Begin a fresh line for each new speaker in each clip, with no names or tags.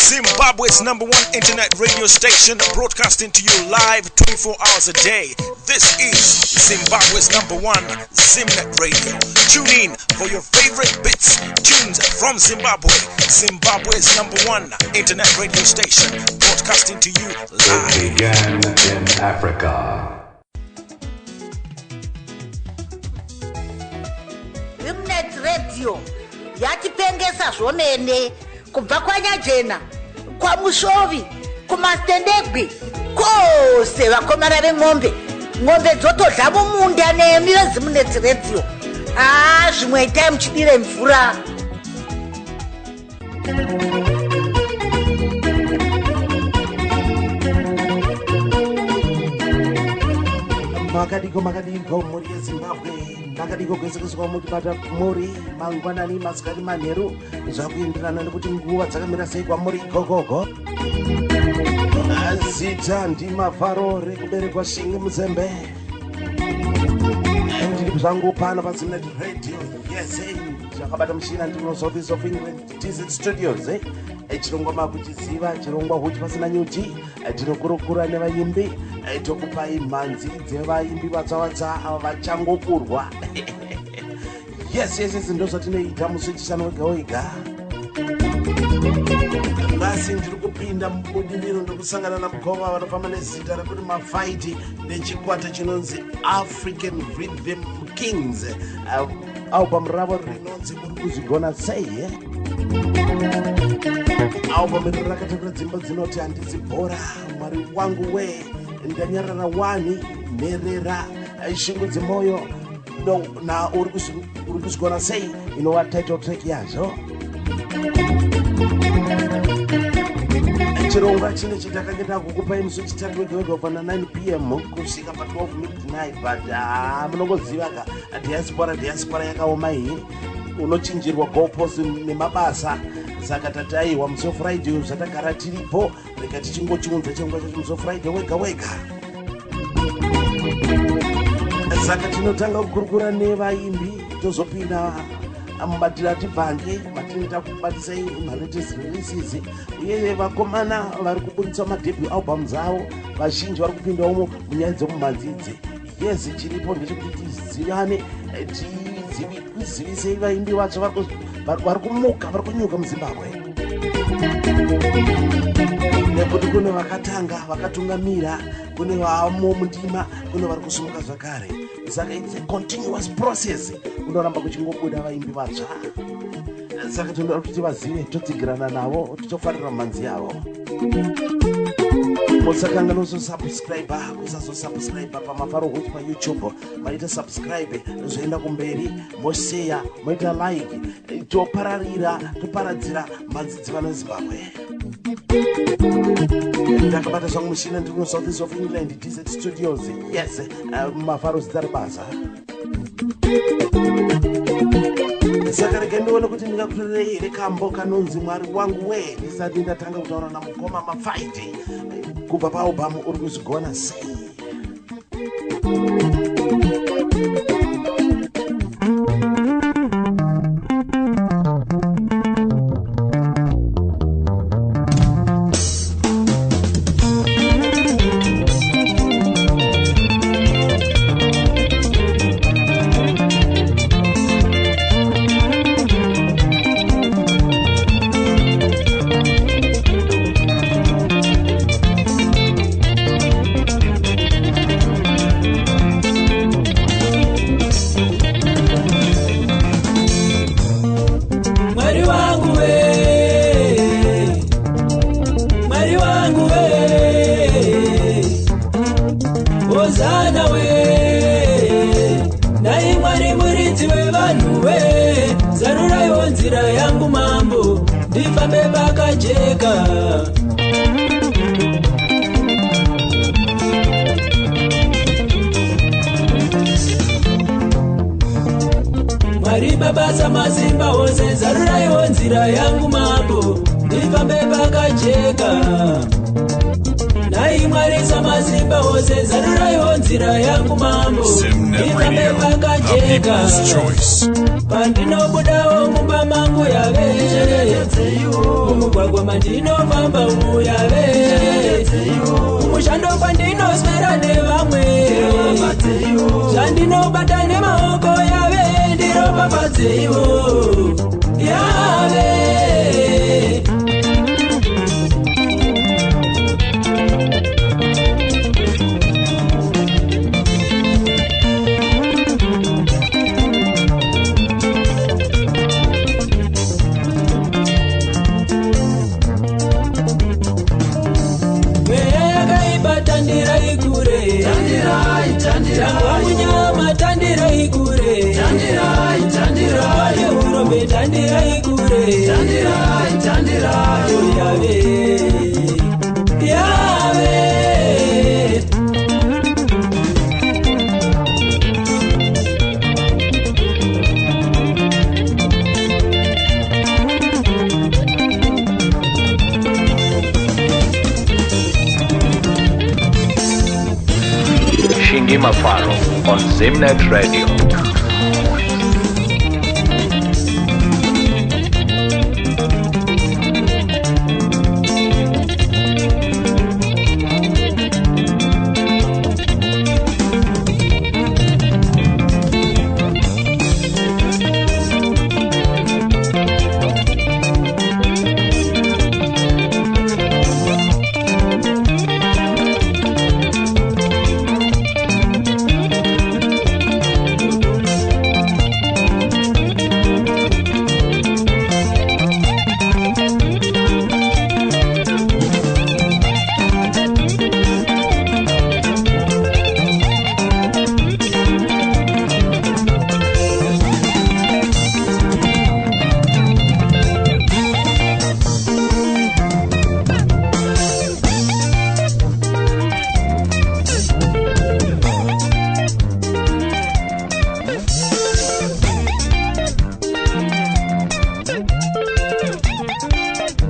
Zimbabwe's #1 internet radio station, broadcasting to you live 24 hours a day. This is Zimbabwe's #1 Zimnet Radio. Tune in for your favorite bits, tunes from Zimbabwe. Zimbabwe's #1 internet radio station, broadcasting to you live.
It began in Africa.
Zimnet Radio yatipengesa zvomene kubva kwanyajena kwamushovi kumastendegwi kose vakomana veng'ombe dzotodla mumunda nemi veZimnet Radio. Zvimwe itai muchidire mvura.
Makadiko muri yeZimbabwe makadiko kwesekeswa mutibata muri mangwanani masikati manheru zvakuenderana nekuti nguva dzakamira sei kwamuri gogogo. Zita ndimafaro rekuberekwa Shingi Muzembe. Ndiri zvangu pano paZimnet Radio. Yes, zvakabata mushina ndiri South of England TZ Studios. Chirongwa makuchiziva chirongwa huchi pasina nyuchi. Tinokurukura nevaimbi tokupai mhanzi dzevaimbi vatsvavatsa vachangokurwa. Yes, ndo zvatinoita musi wechishanu wega. Basi ndiri kupinda mubudiliro ndokusangana namukoma vanofamba nezita rekuti Mafaiti nechikwata chinonzi African Rhythm Kings. Album ravo rinonzi muri kuzvigona sei. Album iri rakatakura dzimbo dzinoti handisi bhora mwari wangu we ndanyarara wani nherera shingo dzemoyo na uri kuzvigona sei inova title track yazvo. Chirongwa chine chitakangenda kukupai musi wechitatu wega kubva na9 p.m. kusvika pa12 midnight, but munongoziva ka diaspora yakaoma iyi unochinjirwa goalpost nemabasa. Saka tataiwa musi Friday zvatakara tiripo reka tichingochiunza chirongwa chacho musi Friday wega. Saka tinotanga kukurukura nevaimbi tozopinda mubatira tibhange matinoita kubatisai malatest releases uye vakomana vari kubudisa madebut albums avo vazhinji vari kupinda umo munyaya dzemumhanzidzi. Yes, chiripo ndechekuti tizivane tizivisei vaimbi vacho vari kumuka vari kunyuka muZimbabwe nekuti kune vakatanga vakatungamira kune vamo mundima kune vari kusumuka zvakare. Saka it's a continuous process kunoramba kuchingobuda vaimbi vatsva. Saka tinoda kuti vazive totsigira navo tichofarira mhanzi yavo. Musakanga nosubscribe kusazosubscribe paMafaro huchi paYouTube maita subscribe zvoenda kumberi moshare moita like toparadzira mhanzi dzevana Zimbabwe. Ndakabata zvangu mushina ndiri South of England TZ Studios. Yes, Mafaro zitari basa. Saka rega ndione kuti ndingakutorerei here kambo kanonzi mwari wangu we ndisati ndatanga kutaura namukoma Mafaiti kubva paalbum uri kuzvigona sei.
Basa mazimba ose zaruraiwo nzira yangu mambo ndifambe pakajeka nai Marisa Masimba wose zarurai wonzira yangu mambo.
Simnet Radio, the people's choice.
Pandino budawo mumba mangu yave. Umugwagwa mandino mamba umu yave. Umushando pandino smera ne vamwe. Shandino batane maoko yave. Ndiro papateyo yave.
Mafaro on Simnet Radio.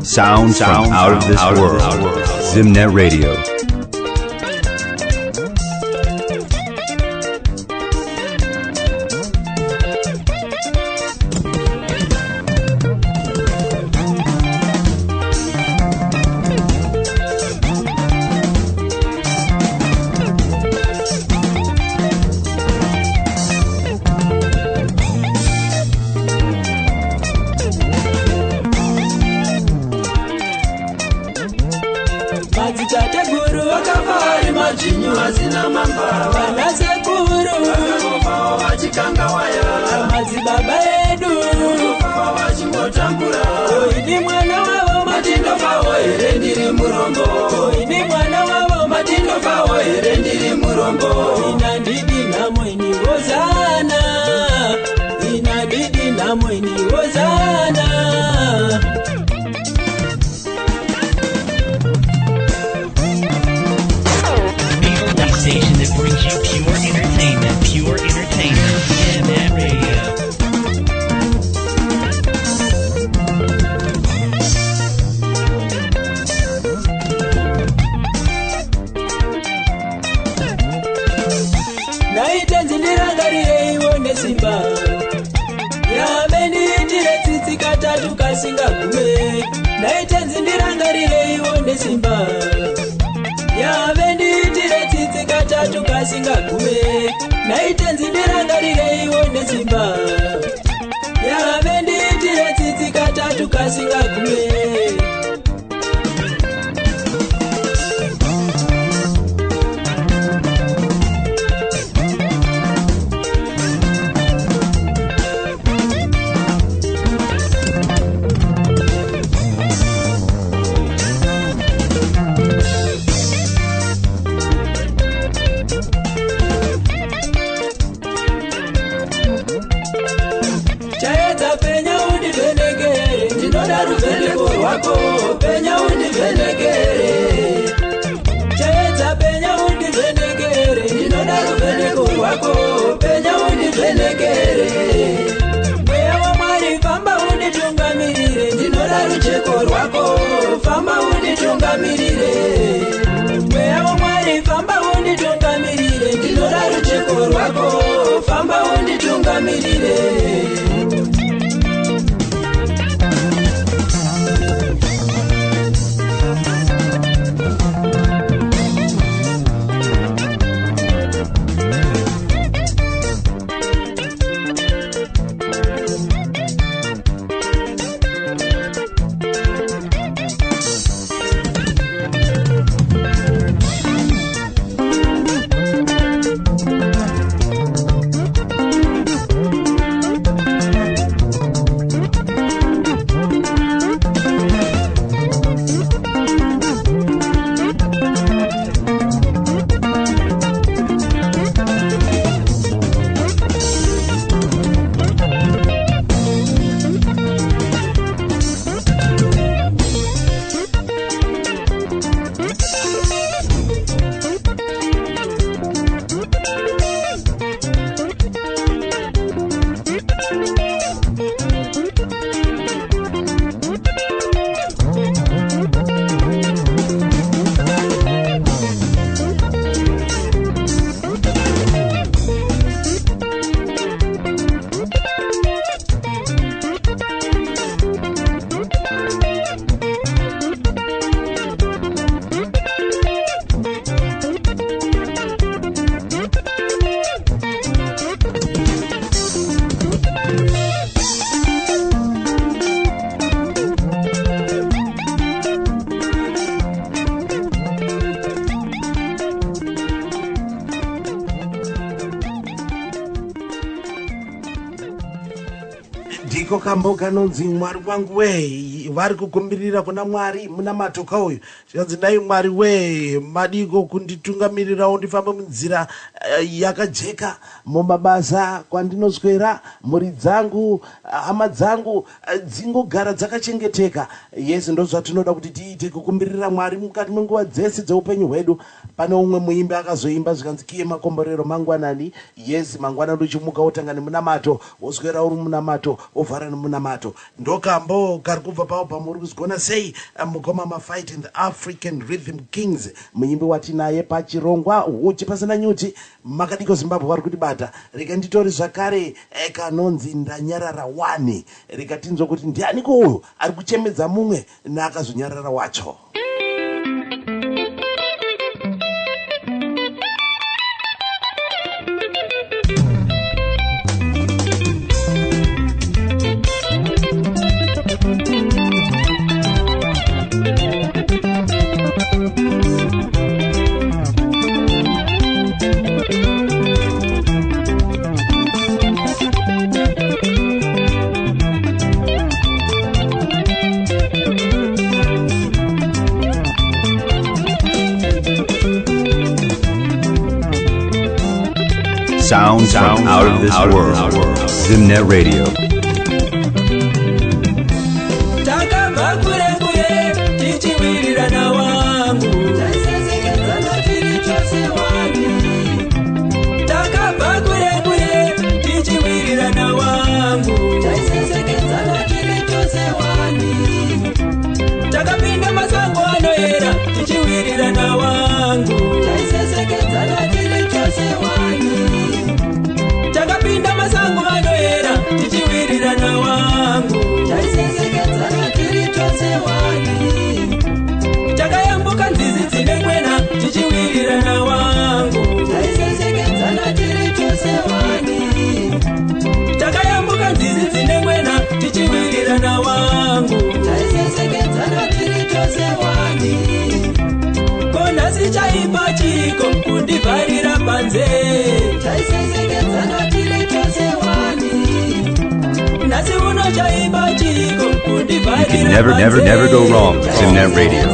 Sounds from out of this world. Simnet Radio.
Famba unitungamirire, mweya mumirire.
Ndiko kambo kanonzi Mwari wangu we, vari kukumbirira kuna Mwari muna matoka uyu. Zvinonzi dai Mwari we madiko kunditungamirirawo ndifambe munzira yakajeka mumabasa kwandinoswera, mhuri dzangu, hama dzangu dzingogara dzakachengeteka. Yes, ndo zvatinoda kuti tiite, kukumbirira Mwari mukati menguva dzese dzeupenyu hwedu. Pane umwe muimbi akazoimba zvikanzi kiye makomborero mangwanani. Yes, mangwanani uchimuka wotanga nemunamato, woswera uri munamato, ovhara nemunamato. Ndokambo kari kubva pavo pamuri kuzigona sei mukoma Mafaiti in the African Rhythm Kings. Muimbi watinaye pachirongwa huchi pasina nyuti makadiko Zimbabwe vari kutibata. Reka nditori zvakare kanonzi ndanyarara wani. Reka tinzwe kuti ndianiko uyu ari kuchemedza mumwe naakazonyarara wacho.
Sounds from out of this world. Zimnet Radio. You can never go wrong with Zimnet Radio.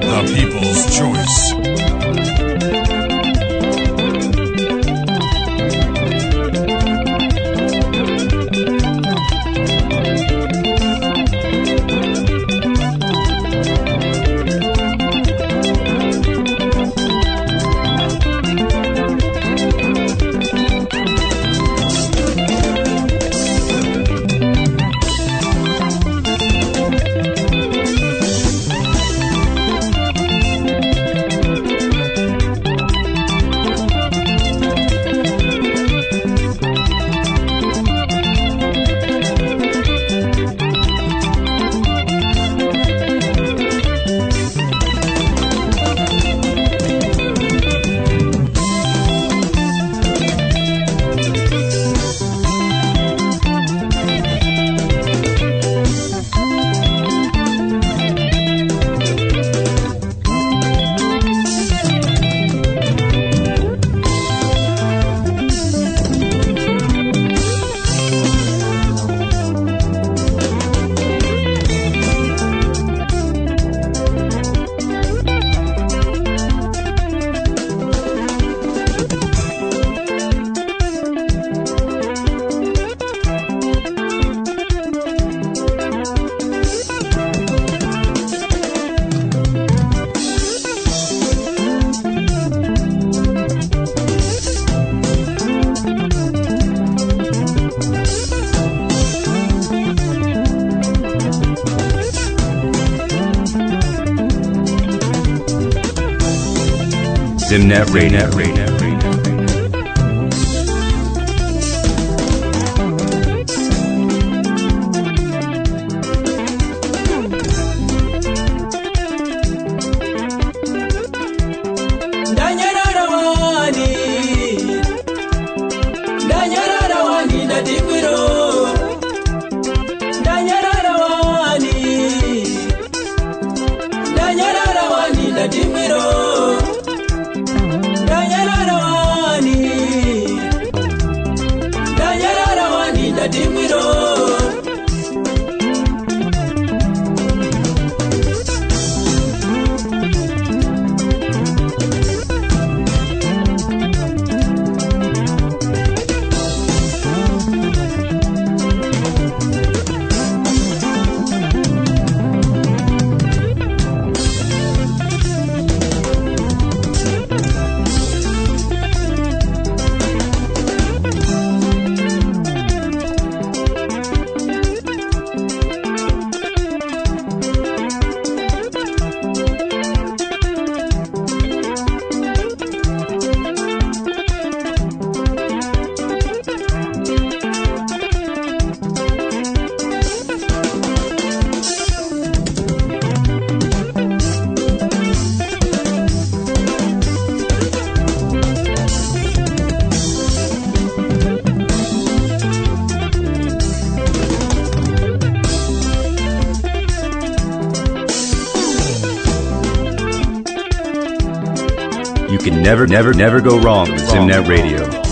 The people's choice.
Zimnet Radio. You can never go wrong with Zimnet Radio.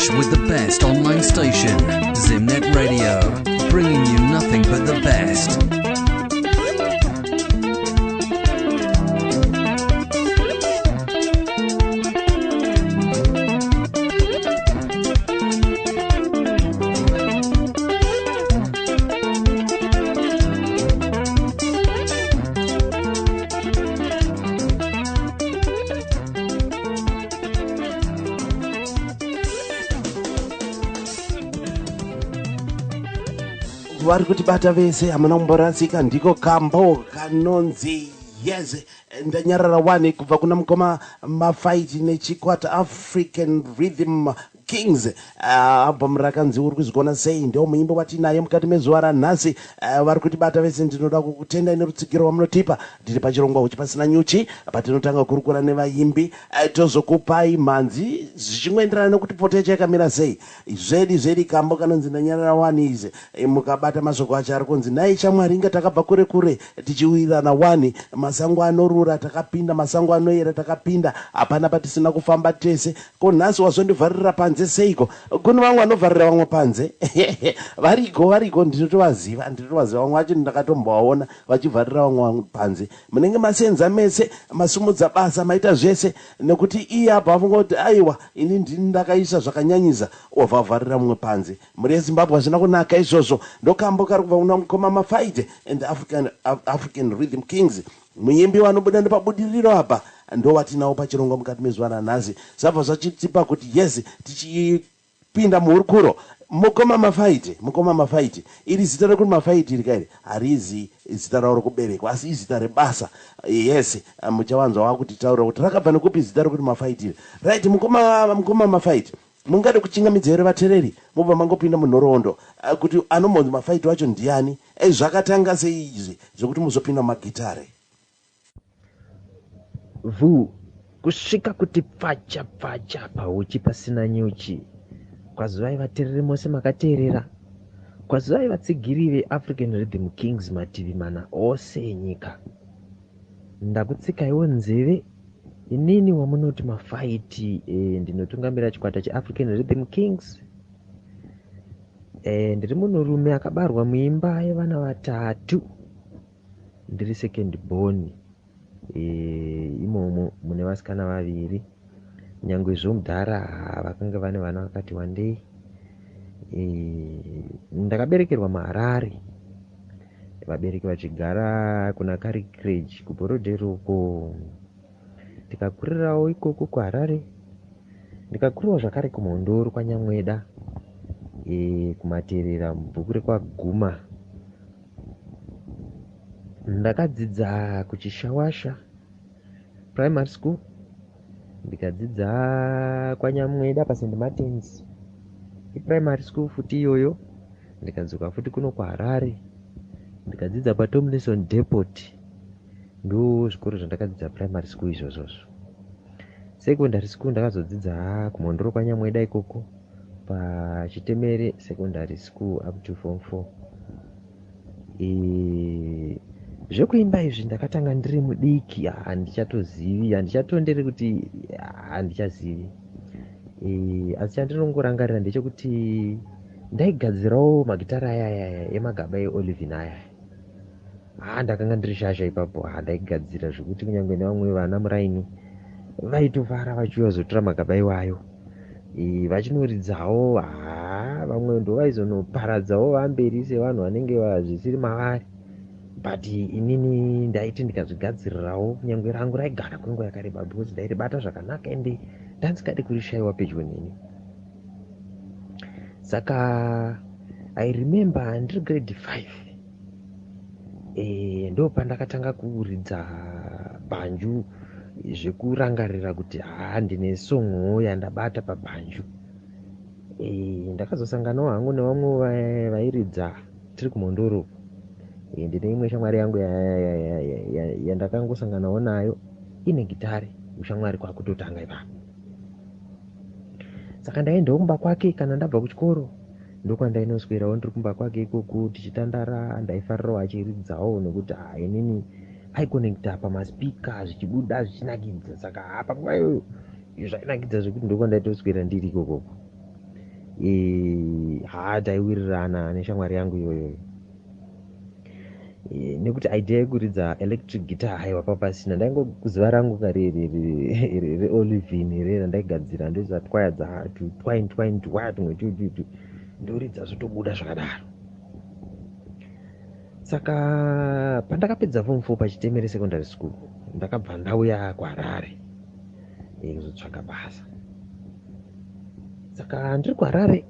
rush with the best online station, Zimnet Radio, bringing you nothing but the best.
vari kutibata vese hamuna kumborasika ndiko kambo kanonzi yes ndanyarara 1 kubva kuna mukoma Mafaiti nechikwata African Rhythm Kings. Album rakanzi uri kuzigona sei ndio muimbo watinaye mukati mezuva ranhasi. Vari kutibata vese ndinoda kukutenda nerutsigiro wamunotipa. Ndiri pachirongwa huchi pasina nyuchi patinotanga kurukura nevaimbi tozokupai mhanzi zvichingwenderana nekuti poto chakamira sei. Zvedi kambo kanonzi ndanyarara 1 izi mukabata mashoko acho ari kunzi nai shamwari inga takabva kure kure tichiwirirana 1 masango anorura takapinda masango anoyera takapinda hapana patisina kufamba tese ko nhasi wazondivharira panze seiko kune vamwe vanovharira vamwe panze variko ndinotovaziva vamwe vacho ndakatombovaona vachivharira vamwe panze munenge masenza mese masumudza basa maita zvese nekuti iye apa afunga kuti aiwa ini ndini ndakaisa zvakanyanyisa wavhavharira mumwe panze. Muri yeZimbabwe hazvina kunaka izvozvo. Ndokambo kari kubva kuna mukoma Mafaiti and African Rhythm Kings. Muimbi wanobuda nepabudiriro apa ndo watinawo pachirongwa mukati mezuva ranhasi. Zvabva zvachitipa kuti yes tichipinda muhurukuro. Mukoma Mafaiti iri zita rekuti Mafaiti rikairi harizi zita rauro kuberekwa asi izita rebasa. Yes muchawanzwa wakutitaura kuti rakabva nekupi zita rekuti Mafaiti. Right, mukoma Mafaiti mungade kuchingamidza here vatereri mobva mangopinda munhoroondo kuti anombonzi Mafaiti wacho ndiani zvakatanga sei izvi zvokuti muzopinda mumagitare
kusvika kuti pfacha pauchi pasina nyuchi kwazivai vatereri mose makateerera kwazivai vatsigiri veAfrican Rhythm Kings mativi mana ose enyika ndakutsikaiwo nzeve inini wamunoti Mafaiti ndinotungamira chikwata cheAfrican Rhythm Kings. Ndiri munhurume akabarwa muimba yevana vatatu ndiri second born. Imomo mune vasikana vaviri nyangwe zvomudhara vakanga vane vana vakati wandei. Ndakaberekerwa muHarare vabereki vachigara kuna Karikirage kuBhorodhero uko. Ndikakurirawo ikoko kuHarare ndikakurirawo zvakare kuMhondoro kwaNyamweda kumateerera mubhuku rekwaguma. Ndakadzidza kuChishawasha primary school ndikadzidza kwaNyamweda paSt Martins primary school futi iyoyo ndikadzoka futi kuno kuHarare ndikadzidza paTomlinson Depot. Ndo zvikoro zvandakadzidza primary school izvozvozvo. Secondary school ndakazodzidza kuMhondoro kwaNyamweda ikoko paChitemere secondary school up to form 4. Zvekuimba izvi ndakatanga ndiri mudiki handichatonderi kuti handichazivi. Asi chandinongorangarira ndechekuti ndaigadzirawo magitara aya emagaba eOlivin aya. Ndakanga ndiri shasha ipapo ndaigadzira zvokuti kunyange nevamwe vana muraini vaitofara vachizotora magaba iwayo vachinoridzawo. Vamwe ndo vaizonoparadzawo vamberi sevanhu vanenge zvisiri mavari. But inini ndaiti ndikazvigadzirirawo kunyange rangu raigara kwenguva yakareba because ndairibata zvakanaka ende ndandisikadi kurishayiwa pedyo neni. Saka I remember ndiri grade 5 ndo pandakatanga kuridza bhanju zvekurangarira kuti ndine song'o yandabata pabhanju. Ndakazosanganawo hangu nevamwe vairidza tiri kuMhondoro. Ndine imwe shamwari yangu yandakangosanganawo nayo ine gitare ushamwari kwakutotanga ipapo. Saka ndaendawo kumba kwake kana ndabva kuchikoro ndokwandainoswerawo ndiri kumba kwake ikoko tichitandara. Ndaifarirawo achiridzawo nekuti inini aikonekta pamaspika zvichibuda zvichinakidza. Saka panguva iyoyo zvainakidza zvekuti ndokwandaitoswera ndiri ikokoko. taiwirirana neshamwari yangu iyoyo. Nekuti idea yekuridza electric guitar haiwa papasina. Ndaingoziva rangu kare reolivin rera ndaigadzira ndoisa twaya dzatu twine twaya tumwe tututu ndoridza zvotobuda zvakadaro. Saka pandakapedza form 4 pachitemere secondary school ndakabva ndauya kuHarare kuzotsvaka basa. Saka ndiri kuHarare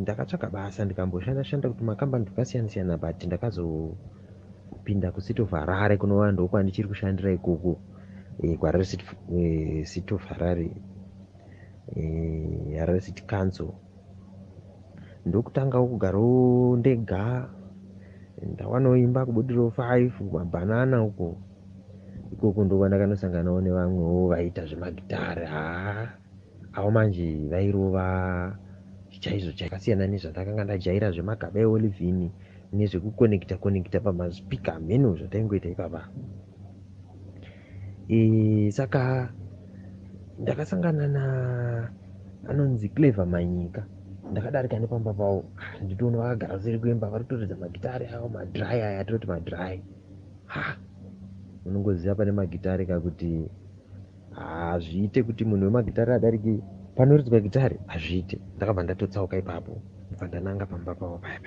ndakatsvaka basa ndikamboshanda kuti makambani akasiyana-siyana, but ndakazopinda kuCity of Harare kunova ndokwandichiri kushandira ikoko kuHarare City of Harare, Harare City Council. Ndokutanga kugarawo ndega, ndawanawo imba kubudiro 5 mabhanana uko. Ikoko ndokwandakandosanganavo nevamwewo vaiita zvemagitari. Avo manje vairova chaizvo chakasiyana nezvandakanga ndajaira zvemagaba eolivhini nezvekukonekita pamaspika mheno zvataingoita ipapa. Saka ndakasangana anonzi Clever Manyika, ndakadarika nepamba pavo nditoona vakagara seri kwemba vari kutoridza magitari avo, madry aya atinoti madry. Unongoziva pane magitari kakuti hazviite kuti munhu wemagitari adarike panoridzwa gitari, hazviite. Ndakabva ndatotsauka ipapo pandananga pamba pavo paya.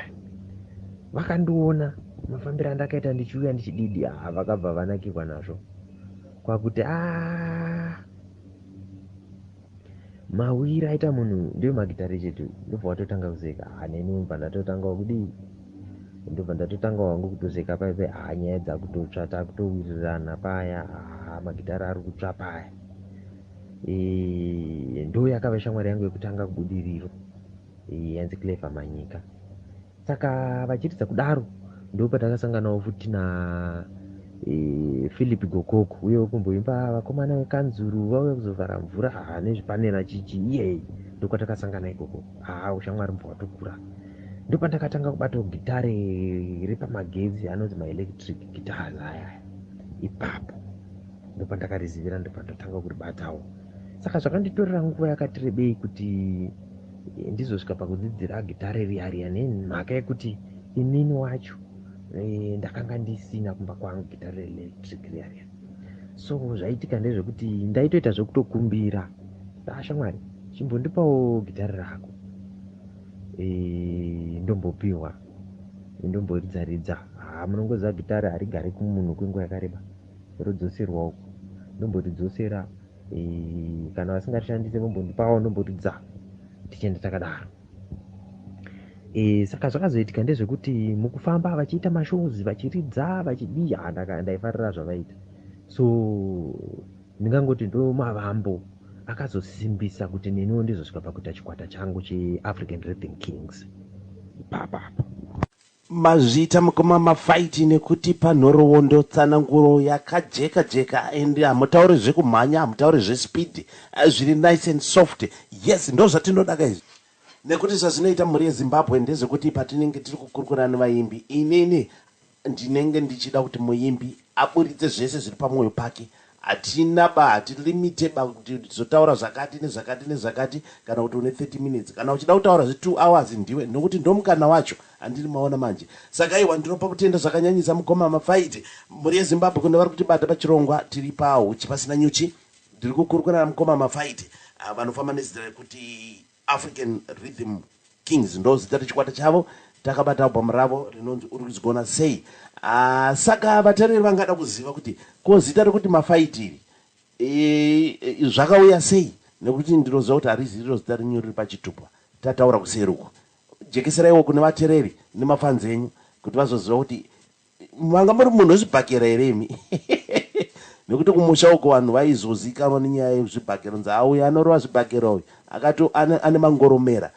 Vakandiona mafambiro andakaita ndichiuya ndichididi, vakabva vanakirwa nazvo kwakuti mawiri aita munhu ndiyo magitari chetu. Ndobva watotanga kuzeka. Neni ndobva ndatotanga kudii, ndobva ndatotanga wangu kutozeka paipai. Nyaya dzakutotsva takutowirirana paya, magitari ari kutsva paya. Ndo yakava shamwari yangu yekutanga kubudiriro, yanzi Clever Manyika. Saka vachiridza kudaro ndopatakasanganawo futi na Philip Gokoko, uye kumboimba vakomana vekanzuru vauya kuzovhara mvura nezvipanera chichi. Iye ndokwatakasangana ikoko. Ushamwari mbva watokura. Ndopandakatanga kubatawo gitari repamagetsi anonzi maelectric guitars aya. Ipapo ndopandakarizivira, ndopandotanga kuribatawo. Saka zvakanditorera nguva yakati rebei kuti ndizosvika pakudzidzira gitari riya nemhaka yekuti inini wacho ndakanga ndisina kumba kwangu gitari reelectric riya. So zvaitika ndezvekuti ndaitoita zvekutokumbira, shamwari chimbondipawo gitari rako, ndombopiwa, ndomboridza. Munongoziva gitari harigari kumunhu kwenguva yakareba, rodzoserwa uko. Ndomboridzosera, kana vasingarishandise vombondipawo, ndomboridza, tichienda takadaro. Saka zvakazoitika ndezvekuti mukufamba vachiita mashows vachiridza vachidii, ndaifarira zvavaita. So ndingangoti ndo mavambo akazosimbisa kuti neniwo ndizosvika pakuita chikwata changu cheAfrican Rhythm Kings ipapa.
Mazviita mukoma Mafaiti nekuti panhoroondo tsananguro yakajeka ende hamutauri zvekumhanya, hamutauri zvespeed, zviri nice and soft. Yes, ndo zvatinodaga izvi. Nekuti zvazvinoita mhuri yeZimbabwe ndezvekuti patinenge tiri kukurukura nevaimbi, inini ndinenge ndichida kuti muimbi aburitse zvese zviri pamwoyo pake. Hatina hatilimite kuti tizotaura zvakati nezvakati, kana kuti une 30 minutes, kana uchida kutaura 2 hours ndiwe, nokuti ndomukana wacho handiri maona manje. Saka iwa ndinopa kutenda zvakanyanyisa mukoma Mafaiti. Mhuri yeZimbabwe kune vari kutibata pachirongwa, tiri pauchi pasina nyuchi, ndiri kukurukura namukoma Mafaiti. Vanofamba nezita rekuti African Rhythm Kings ndo zita rechikwata chavo. Takabata album ravo rinonzi uri kuzigona sei. Saka vatariri vangada kuziva kuti ko zita rekuti Mafaiti zvakauya sei, nekuti ndinoziva kuti harizi riro zita renyu riri pachitupa. Tataura kuseruko, jekeseraiwo kune vatereri nemafanzi enyu kuti vazoziva kuti manga muri munhu wezvibhakera here imi. Nekuti kumusha uko vanhu vaizozikanwa nenyaya yezvibhakera, nzi auya anorova zvibhakera uyu akati ane mangoromera.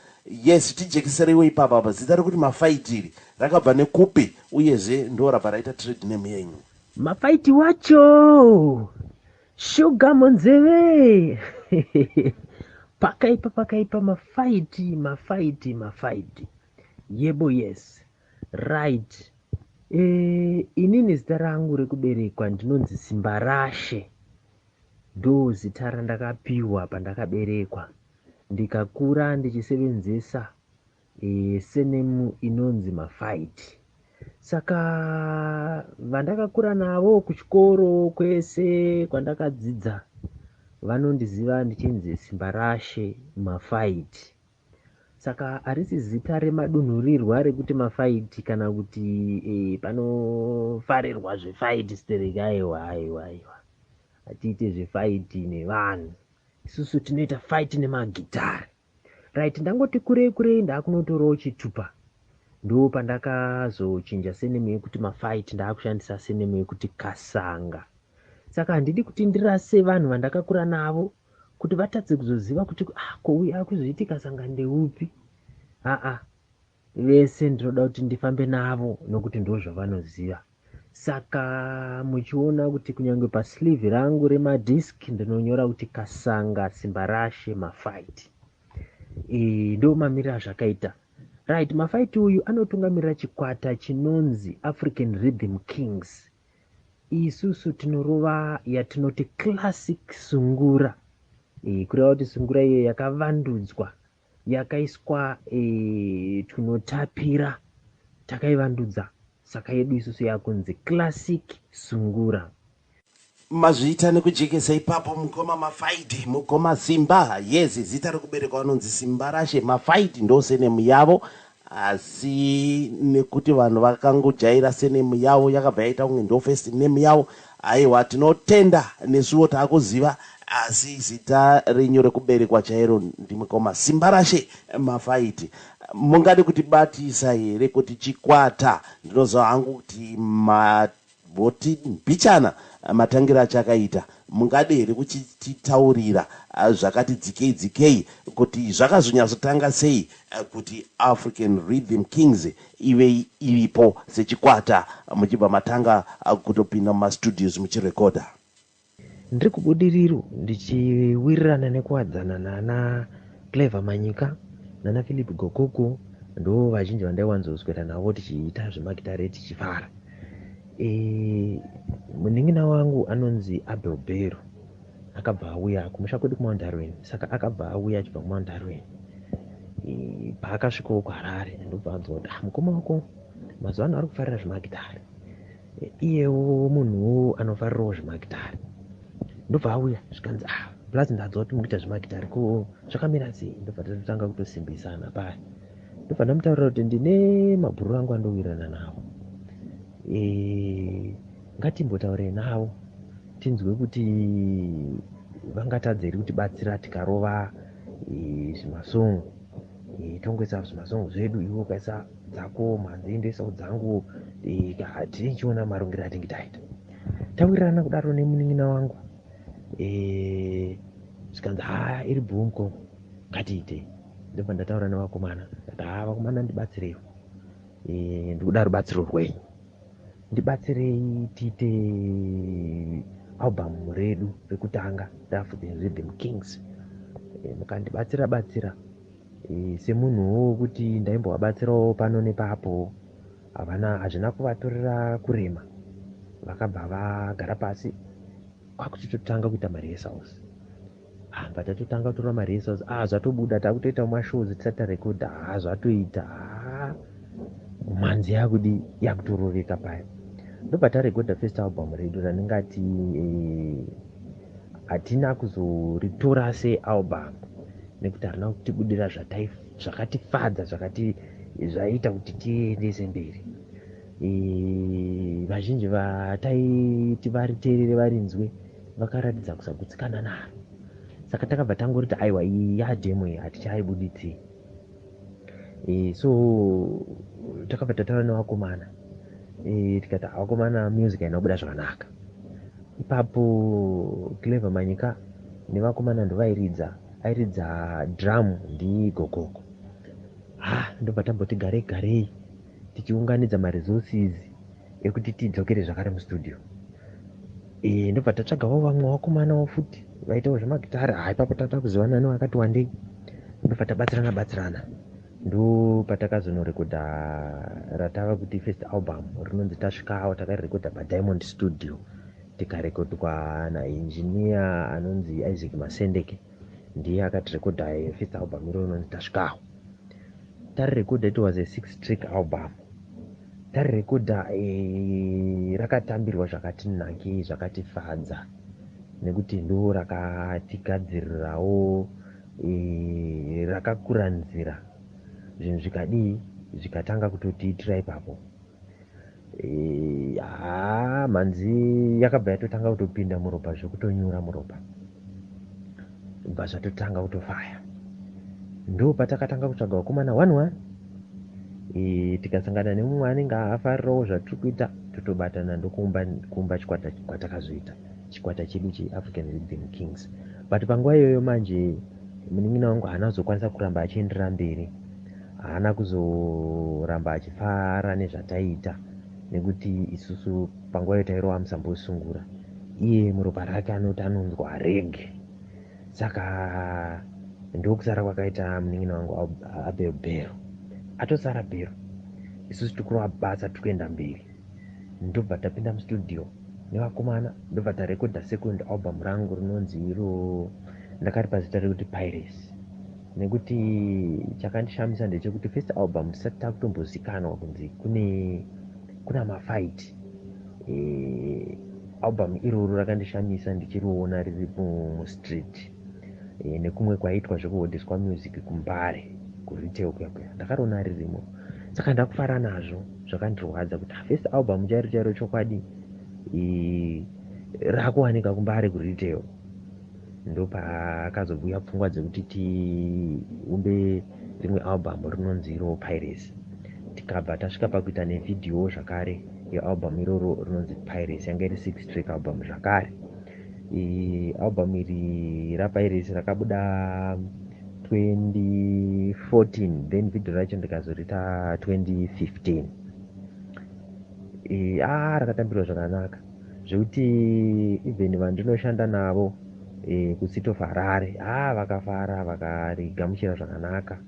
Yes, tijekesereiwo ipapa. Zita rekuti Mafaiti rakabva nekupi, uyezve ndo rabva raita trade name yenyu?
Mafaiti wacho shuga munzeve. Pakaipa Mafaiti. Yebo, yes, right. Inini zita rangu rekuberekwa ndinonzi Simbarashe. Ndo zita randakapiwa pandakaberekwa ndikakura ndichisevenzesa senemu inonzi Mafaiti. Saka vandakakura navo kuchikoro kwese kwandakadzidza vanondiziva ndichinzi Simbarashe Mafaiti. Saka harisi zita remadunhurirwa rekuti Mafaiti kana kuti panofarirwa zvefaiti stereki. Aiwa hatiite zvefaiti nevanhu, isusu tinoita faiti nemagitari. Right, ndangoti kurei ndakunotorawo chitupa, ndo pandakazochinja senemu yekuti Mafaiti ndakushandisa senemu yekuti Kasanga. Saka handidi kuti ndirase vanhu vandakakura navo kuti vatadze kuzoziva kuti kouya kuzoiti Kasanga ndeupi. Vese ndinoda kuti ndifambe navo nokuti ndo zvavanoziva. Saka muchiona kuti kunyange pasleeve rangu remadhiski ndinonyora kuti Kasanga Simbarashe Mafaiti. Ndo mamiriro azvakaita. Right, Mafaiti uyu anotungamirira chikwata chinonzi African Rhythm Kings. Isusu tinorova yatinoti classic sungura. Kureva kuti sungura iyo yakavandudzwa, yakaiswa tunotapira, takaivandudza. Saka yedu isusu yakunzi classic sungura.
Mazviita nekujekesa ipapo mukoma Mafaiti, mukoma Simba. Yes, zita rekuberekwa vanonzi Simbarashe Mafaiti ndo senemu yavo, asi nekuti vanhu vakangojaira senemu yavo yakabva yaita kunge ndo first name yavo. Aiwa, tinotenda nesuwo taakuziva, asi zita renyu rekuberekwa chairo ndimukoma Simbarashe Mafaiti. Mungade kuti batisa here kuti chikwata, ndinoziva hangu kuti boti mbichana matangira achakaita, mungade here kuchitaurira zvakati dzikei kuti zvakazonyatsotanga sei kuti African Rhythm Kings ive iripo sechikwata muchibva matanga kutopinda mumastudios muchirekodha?
Ndiri kubudiriro ndichiwirirana nekuwadzana nana Clever Manyika nana Philip Gokoko, ndo vazhinji vandaiwanzoswera navo tichiita zvemagitare tichifara. Munin'ina wangu anonzi Abel Bero akabva auya kumusha kwedu kuMount Darwin. Saka akabva auya achibva kuMount Darwin, paakasvikawo kuHarare ndobva anzwa kuti mukoma wako mazuva ano ari kufarira zvemagitare, iyewo munhuwo anofarirawo zvemagitare. Ndobva auya zvikanzi plus ndadzwa kuti mukuita zvemagitare, ko zvakamira sei? Ndobva tatotanga kutosimbisana paya. Ndobva ndamutaurira kuti ndine mabhuru angu andowirirana nawo, ngatimbotaure navo tinzwe kuti vangatadza here kutibatsira tikarova zvimasongo, tongoisa zvimasongo zvedu, iwe ukaisa dzako, manzi ndoisawo dzangu, tichiona marongero atingi taita. Tawirirana kudaro nemunin'ina wangu, zvikanzi iri bhumko ngatiite. Ndobva ndataura nevakomana ndati vakomana ndibatsirewo, ndikuda rubatsiro rwenyu, ndibatsirei tiite album redu rekutanga African Rhythm Kings. Mukandibatsira semunhuwo wekuti ndaimbovabatsirawo pano nepapo, hazvina kuvatorera kurema, vakabva vagara pasi kwakuchitotanga kuita marehearsals. Patatotanga kutora marehearsals, zvatobuda takutoita mashows tisati tarekodha, zvatoita manzi yakudi yakutoroveka paya. Ndobva tarekodha first album redu raningati hatina kuzoritora sealbum nekuti harina kutibudira zvakatifadza, zvaita kuti tiendese mberi. Vazhinji vataiti variteerere varinzwe vakaratidza kusagutsikana naro. Saka takabva tangoriti aiwa iyi yadhemo iyi hatichaibuditsi. So takabva tataura nevakomana, tikati vakomana music haina kubuda zvakanaka. Ipapo Clever Manyika nevakomana ndovairidza drum ndigokoko. Ndobva tamboti garei tichiunganidza maresources ekuti tidzokere zvakare mustudio. Ndobva tatsvagawo vamwe vakomanawo futi vaitawo zvemagitare. Ipapo tata kuzivana nevakati wandei, ndobva tabatsirana. Ndo patakazonorekodha ratava kuti first album rinonzi Tasvikawo, takarirekodha paDiamond Studio, tikarekodwa nainjiniya anonzi Isaac Masendeke. ndiye akatirekodha first album iro inonzi tasvikaho. Tarirekodha, it was a 6-track album. Tarirekodha rakatambirwa zvakati nake, zvakatifadza, nekuti ndo rakatigadzirirawo, rakakura nzira, zvinhu zvikadii zvikatanga kutotiitira ipapo. Mhanzi yakabva yatotanga kutopinda muropa, zvekutonyura muropa, bva zvatotanga kutofaya. Ndo patakatanga kutsvaga vakomana 1-1, tikasangana nemumwe anenge afarirawo zvatiri kuita, totobatana ndokuumba chikwata kwatakazoita, chikwata chedu cheAfrican Rhythm Kings. But panguva iyoyo manje munin'ina wangu haana kuzokwanisa kuramba achienderera mberi, haana kuzoramba achifara nezvataiita, nekuti isusu panguva iyo tairova musambosungura. Iye muropa rake anonzwa rege, saka ndokusara kwakaita munin'ina wangu Abel Bero. Atosara Bero, isusu tikurova basa tikuenda mberi. Ndobva tapinda mustudio nevakomana, ndobva tarekodha second album rangu rinonzi iro ndakaripa zita rekuti Piracy, nekuti chakandishamisa ndechekuti first album tisati takutombozikanwa kunzi kuna Mafaiti. Album iroro rakandishamisa ndichiriona riri mustreet, nekumwe kwaitwa zvekuhodheswa music kumbare kuretail kuya ndakariona ririmo, saka ndakufara nazvo. Zvakandirwadza kuti first album chairo chokwadi rakuwanika kumbare kuretail. Ndo pakazobhuya pfungwa dzekuti tiumbe rimwe album rinonzi iro Piracy. Tikabva tasvika pakuita nevidhiyo zvakare yealbum iroro rinonzi Piracy, yanga iri 6-track album zvakare. Album iri raPiracy rakabuda 2014, then video racho ndikazorita 2015. Rakatambirwa zvakanaka zvekuti even vandinoshanda navo kuCity of Harare vakafara, vakarigamuchira zvakanaka,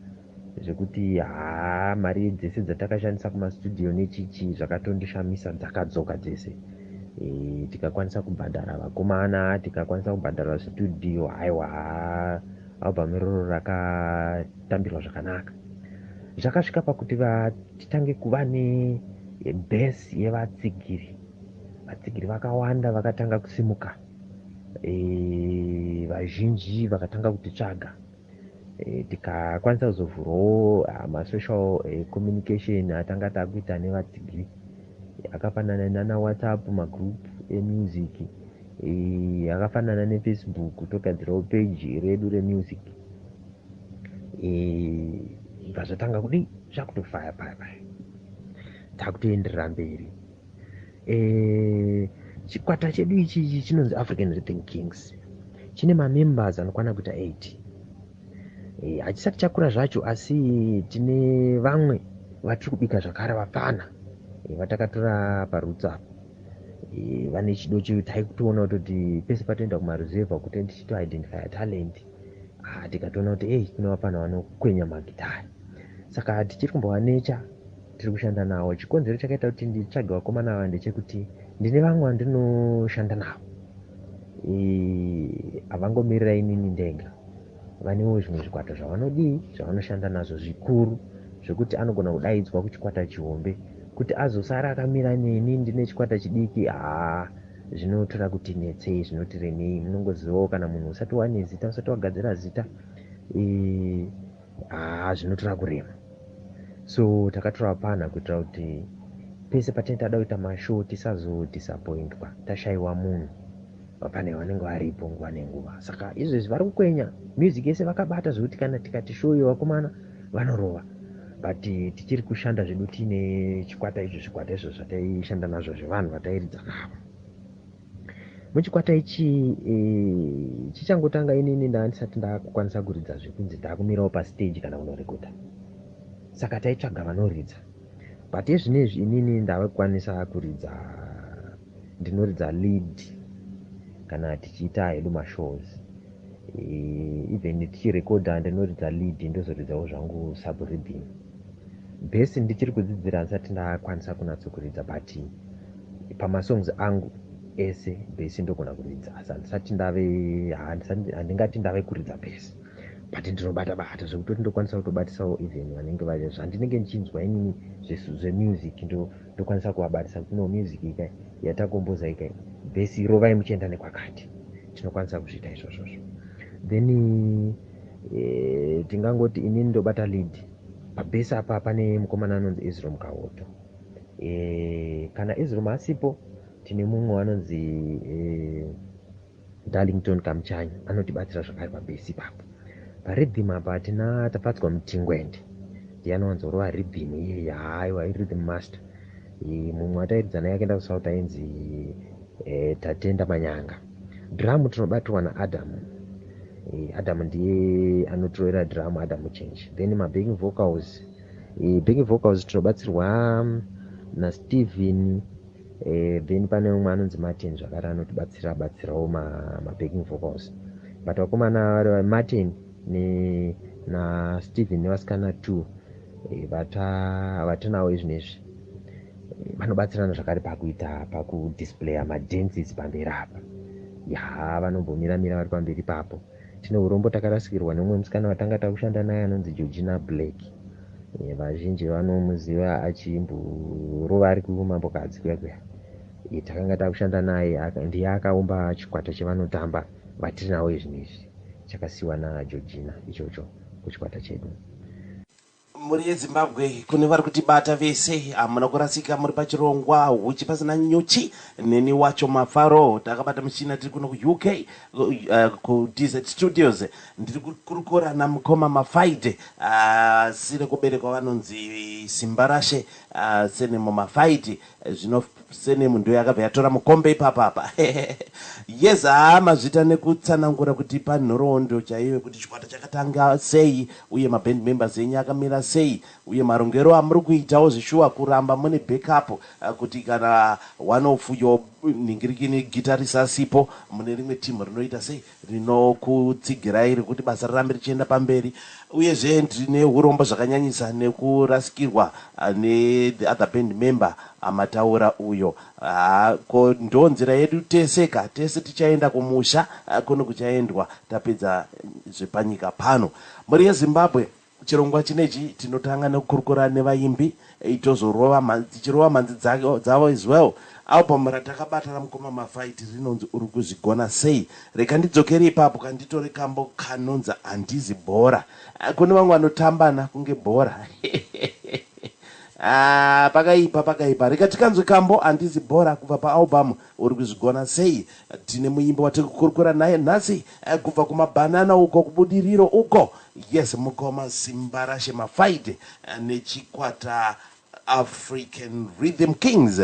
zvekuti mari dzese dzatakashandisa kumastudio nechichi zvakatondishamisa, dzakadzoka dzese. Tikakwanisa kubhadhara vakomana, tikakwanisa kubhadhara studio. Haiwa, album iroro rakatambirwa zvakanaka. Zvakasvika pakuti titange kuva nebase yevatsigiri. Vatsigiri vakawanda vakatanga kusimuka, vazhinji vakatanga kutitsvaga. Tikakwanisa kuzovhurawo masocial communication atanga takuita nevatsigiri, akafanana nana WhatsApp, magroup emusic, akafanana neFacebook, togadzirawo page redu remusic. Zvazvatanga kudii, zvakutofaya paya takutoenderera mberi. Chikwata chedu ichi chinonzi African Rhythm Kings chine mamembers anokwana kuita 8. Hachisati chakura zvacho, asi tine vamwe vatiri kubika zvakare vapfana vatakatora parutsa. Vane chido taikutoona kuti pese patoenda kumaruzevha kuti tichitoidentifya talent, tikatoona kuti kune vapana vanokwenya magitari, saka tichiri kumbovanecha, tiri kushanda navo. Chikonzero chakaita kuti nditsvage vakomana ava ndechekuti ndine vamwe vandinoshanda navo, havangomirira inini ndega, vanewo zvimwe zvikwata zvavanoshanda nazvo zvikuru, zvekuti anogona kudaidzwa kuchikwata chihombe, kuti azosara akamira neni ndine chikwata chidiki. Zvinotora kuti netsei, zvinoti remei. Munongozivawo kana munhu usati wane zita, usati wagadzira zita, zvinotora kurema. So takatora pana kuitira kuti pese patenge tada kuita mashow tisazodisappointwa, tashayiwa munhu, vapane vanenge varipo nguva nenguva. Saka izvezvi vari kukwenya music yese vakabata, zvekuti kana tikati show yevakomana vanorova, but tichiri kushanda zvedu tiine chikwata izvo zvataishanda nazvo zvevanhu vatairidza navo. Muchikwata ichi chichangotanga inini ndisati ndakukwanisa kuridza zvekunzi ndakumirawo pastage kana kunorekodha, saka taitsvaga vanoridza. But ezvinezvi inini ndavakukwanisa kuridza, ndinoridza lead kana tichiita hedu mashows. Even tichirekodha ndinoridza lead, ndozoridzawo zvangu sub-rhythm. Bass ndichiri kudzidzira ndisati ndakwanisa kunatsokuridza, but pamasongs angu ese bhesi ndogona kuridza, asi handingati ndave kuridza bhesi, but ndinobata-bata zvekutoti ndokwanisa kutobatisawo even vanenge zvandinenge ndichinzwa inini zvemusic ndokwanisa kuvabatisa kuti no music ikai yatakomboza ikai bhesi rovai muchienda nekwakati, tinokwanisa kuzviita izvozvozvo. Then tingangoti inini ndobata lead pabhesi apa pane mukomana anonzi Ezrom Kawoto. Kana Ezrom asipo tine mumwe anonzi Darlington Kamuchanyi anotibatsira zvakare pabhesi ipapo. Paridhim apa tapatswa Mutingwende ndiye anowanzorova ridhim iye, haiwa rhythm master. Mumwe watairidza naye akaenda kusouth ainzi Tatenda Manyanga. Drum tinobatirwa naAdamu. Adamu ndiye anotorera drum, Adamu Change. Then mabacking vocals, backing vocals tinobatsirwa naSteven. Then pane umwe anonzi Martin zvakare anotibatsirawo mabacking vocals. But vakomana Martin naSteven nevasikana 2 vatinawo izvinezvi vanobatsirana zvakare pakudisplaya madances pamberi apa. Vanombomira vari pamberi papo. Tine urombo takarasikirwa nemumwe musikana watanga takushanda naye anonzi Georgina Black. Vazhinji vanomuziva achimborova ari kumambokadzi kuya. Takanga takushanda naye, ndiye akaumba chikwata chevanotamba vatirinawo izvinezvi chakasiwa naGeorgina ichocho kuchikwata chedu.
Muri yeZimbabwe kune vari kutibata vese, hamuna kurasika, muri pachirongwa huchi pasina nyuchi. Neni wacho Mafaro takabata muchina tiri kuno ku UK ku DZ Studios. Ndiri kurukura namukoma Mafaiti sire kuberekwa vanonzi Simbarashe senemo Mafaiti. Zvino senemo ndio yakabva yatora mukombe ipapapa. Yes, mazvita nekutsanangura kuti panhoroondo chaiyo kuti chikwata chakatanga sei uye maband members enyu akamira sei uye marongero amuri kuitawo zvishuwa kuramba mune backup kuti kana one of your ningirikini guitarist asipo mune rimwe team rinoita sei rinokutsigirai kuti basa rirambe richienda pamberi. Uyezve ndine urombo zvakanyanyisa nekurasikirwa the other band member amataura uyo. Ndo nzira yedu tese tichaenda kumusha kuno kuchaendwa tapedza zvepanyika pano. Muri yeZimbabwe chirongwa chinechi tinotanga nekukurukura nevaimbi tichirova manzi dzavo as well. Album ratakabata ramukoma Mafaiti rinonzi uri kuzvigona sei. Reka ndidzokere ipapo kanditore kambo kanonzi handizi bhora. Kune vamwe vanotambana kunge bhora. Pakaipa. Reka tikanzwe kambo handizi bhora kubva paalbum uri kuzvigona sei. Tine muimbi watiri kukurukura naye nhasi kubva kumabanana uko kubudiriro uko. Yes, mukoma Simbarashe Mafaiti nechikwata African Rhythm Kings.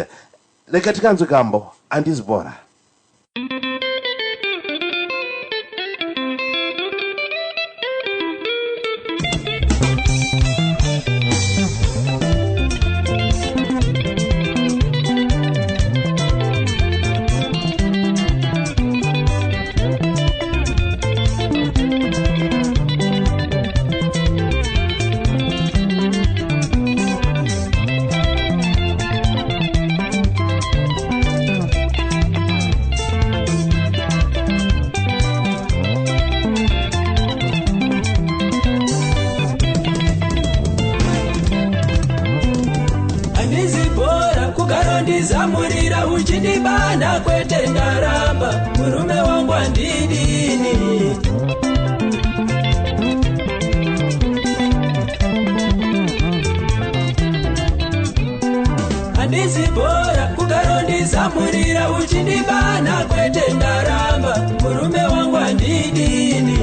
Reka tikanzwe kambo handizi bhora.
Zamurira uchindibana kwete ndaramba, murume wangu andidini. Handisi bora kukarondi zamurira uchindibana kwete ndaramba, murume wangu andidini.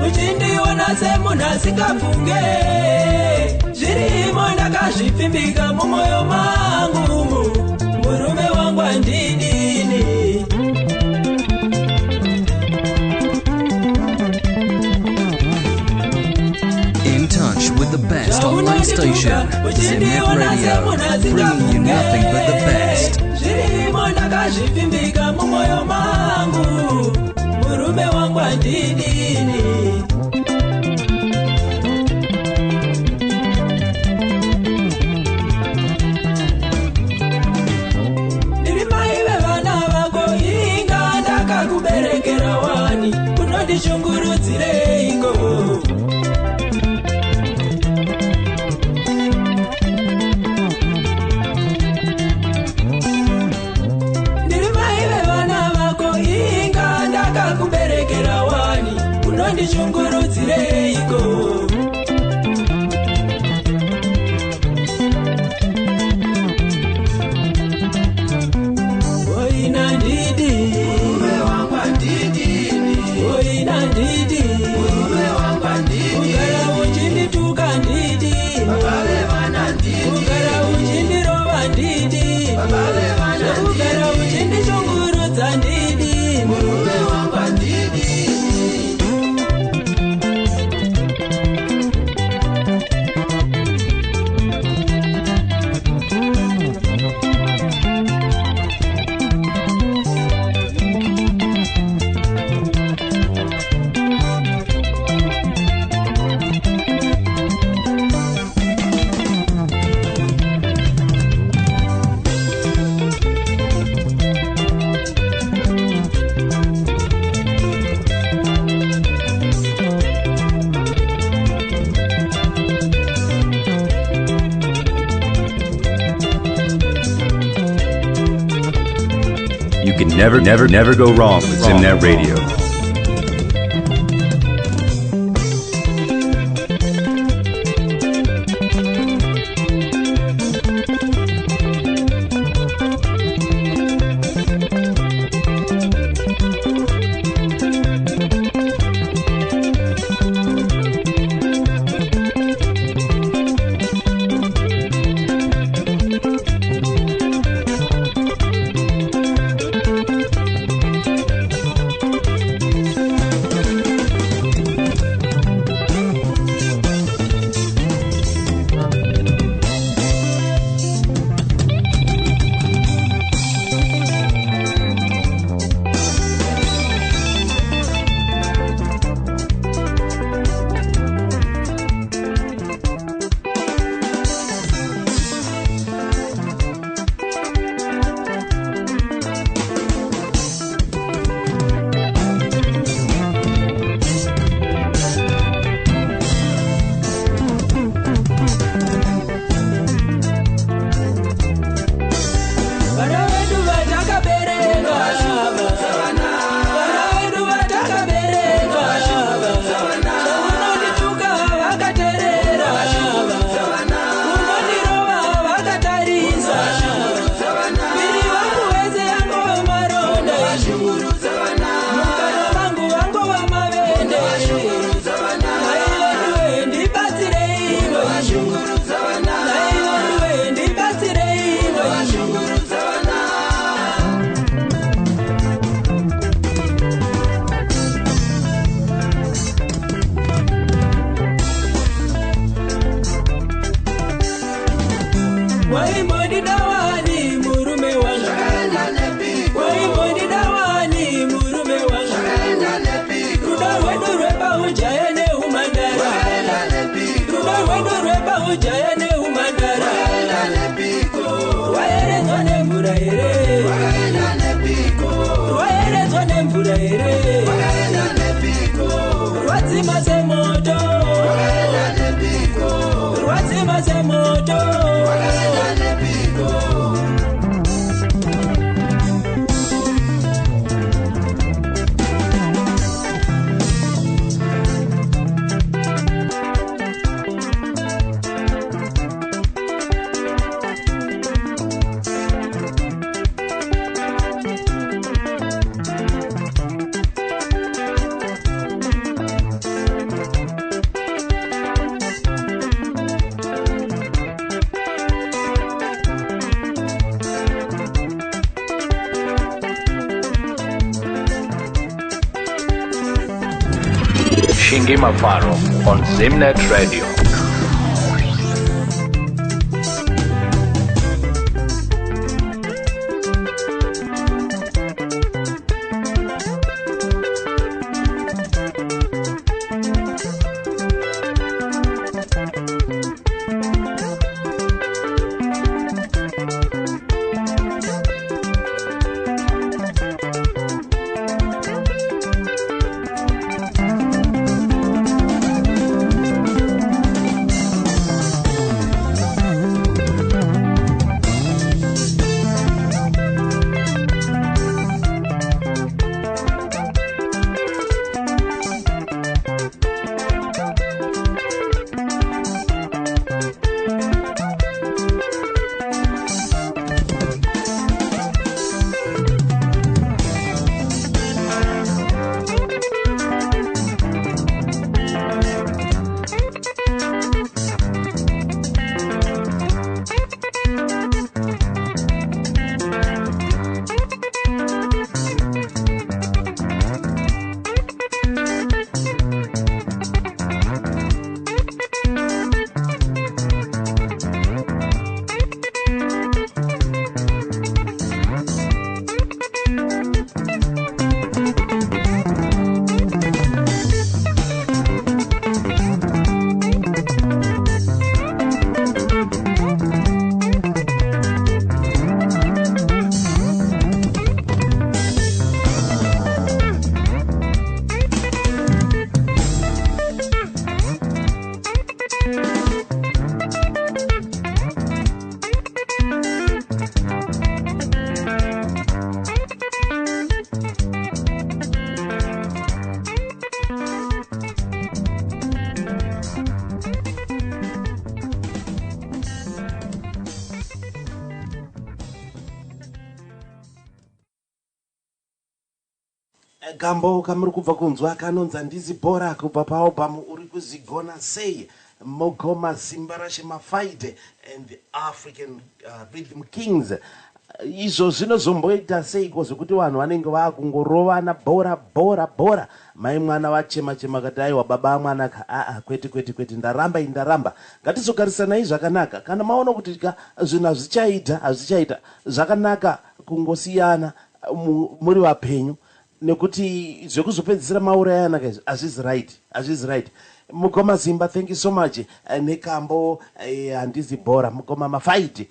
Uchindiona semunhu asingafunge, zvirimo ndakazvipfimbika mumwoyo mangu, murume wangu andidini.
In touch with the best online station, Zimnet Radio, bringing you nothing but the best.
Zvirimo ndakazvipfimbika mumwoyo mangu, murume wangu andidini. vashungurudzireiko oina ndidi oina ndidi ugara uchindituka ndidi ugara uchindirova ndidi ugara uchindishungurudza ndidi
You can never go wrong with Zimnet Radio.
Mafaro on Zimnet Radio.
Gambo kamuri kubva kunzwa kanonza ndizi bhora kubva paalbum uri kuzigona sei Mogoma Simbarashe Mafaiti and the African Rhythm Kings. Izvo zvinozomboita seiko zvekuti vanhu vanenge vakungorovana bhora mai mwana vachema kati aiwa baba amwana kwete ndaramba ngatizogarisana zvakanaka kana maona kuti zvinhu hazvichaita zvakanaka kungosiyana muri vapenyu nekuti zvekuzopedzisira maurayana kaizvo hazvizi right. Mukoma Zimba, thank you so much. Nekambo handizi bhora Mukoma Mafaiti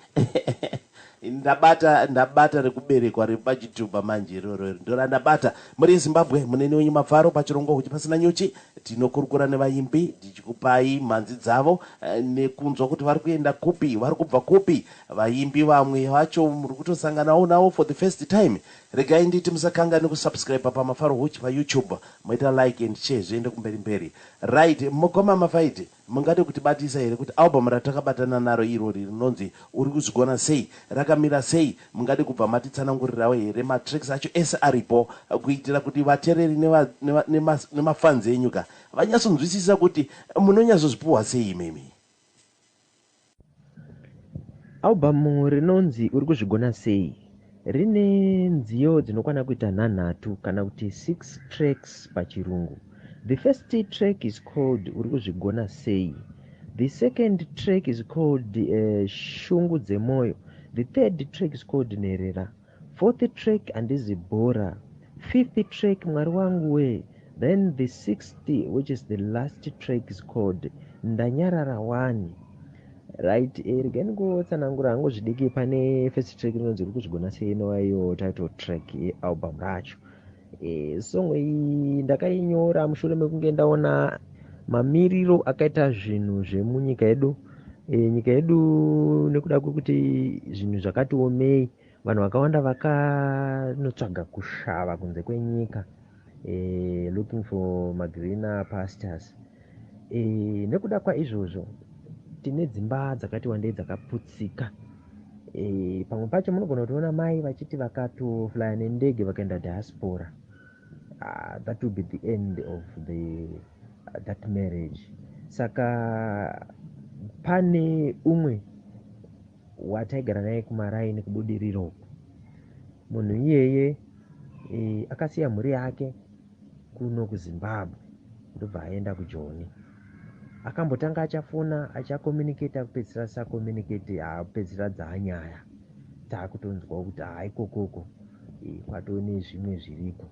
ndabata rekuberekwa repachituba manje iroro ndora ndabata muri Zimbabwe muneni wenyu Mafaro pachirongo huchi pasina nyuchi tinokurukura nevaimbi tichikupai mhanzi dzavo nekunzwa kuti vari kuenda kupi vari kubva kupi vaimbi vamwe vacho muri kutosanganawo navo for the first time. Regai nditi musakanga nekusubscribe paMafaro huchi paYouTube moita like and share zviende kumberi right. Mukoma Mafaiti mungade kuti batisa here kuti album ratakabatana naro irori rinonzi uri kuzigona sei rakamira sei mungade kubva matitsanangurirawo here matracks acho ese aripo kuitira kuti vateereri nemafans enyu ka vanyatsonzwisisa kuti munonyatsozvipuhwa sei imemi.
Album rinonzi uri kuzvigona sei rine nziyo dzinokwana kuita 9 kana kuti 6 tracks pachirungu. The first track is called uri kuzvigona sei. The second track is called shungu dzemoyo. The third track is called nerera. Fourth track andizi bhora. Fifth track mwari wangu we. Then the sixth, which is the last track, is called ndanyarara wani. Right, regai ngotsanangura hangu zvidiki pane first track inonzi uri kuzvigona sei inova iyo title track yealbum racho. Song iyi ndakainyora mushure mekunge ndaona mamiriro akaita zvinhu zvemunyika yedu. Nyika yedu nekuda kwekuti zvinhu zvakati omei vanhu vakawanda vakanotsvaga kushava kunze kwenyika, looking for magreener pastures. Nekuda kwaizvozvo tine dzimba dzakati wandei dzakaputsika. Pamwe pacho munogona kutoona mai vachiti vakatoflya nendege vakaenda diaspora. That will be the end of that marriage. Saka pane umwe wataigara naye kumaraini kubudiriro. Munhu iyeye akasiya mhuri yake kuno kuZimbabwe ndobva aenda kuJoni. Akambotanga achafona achakomunicate kupedzisira sakomunicate apedzisira dzaanyaya taakutonzwa kuti ikokoko kwatone zvimwe zviriko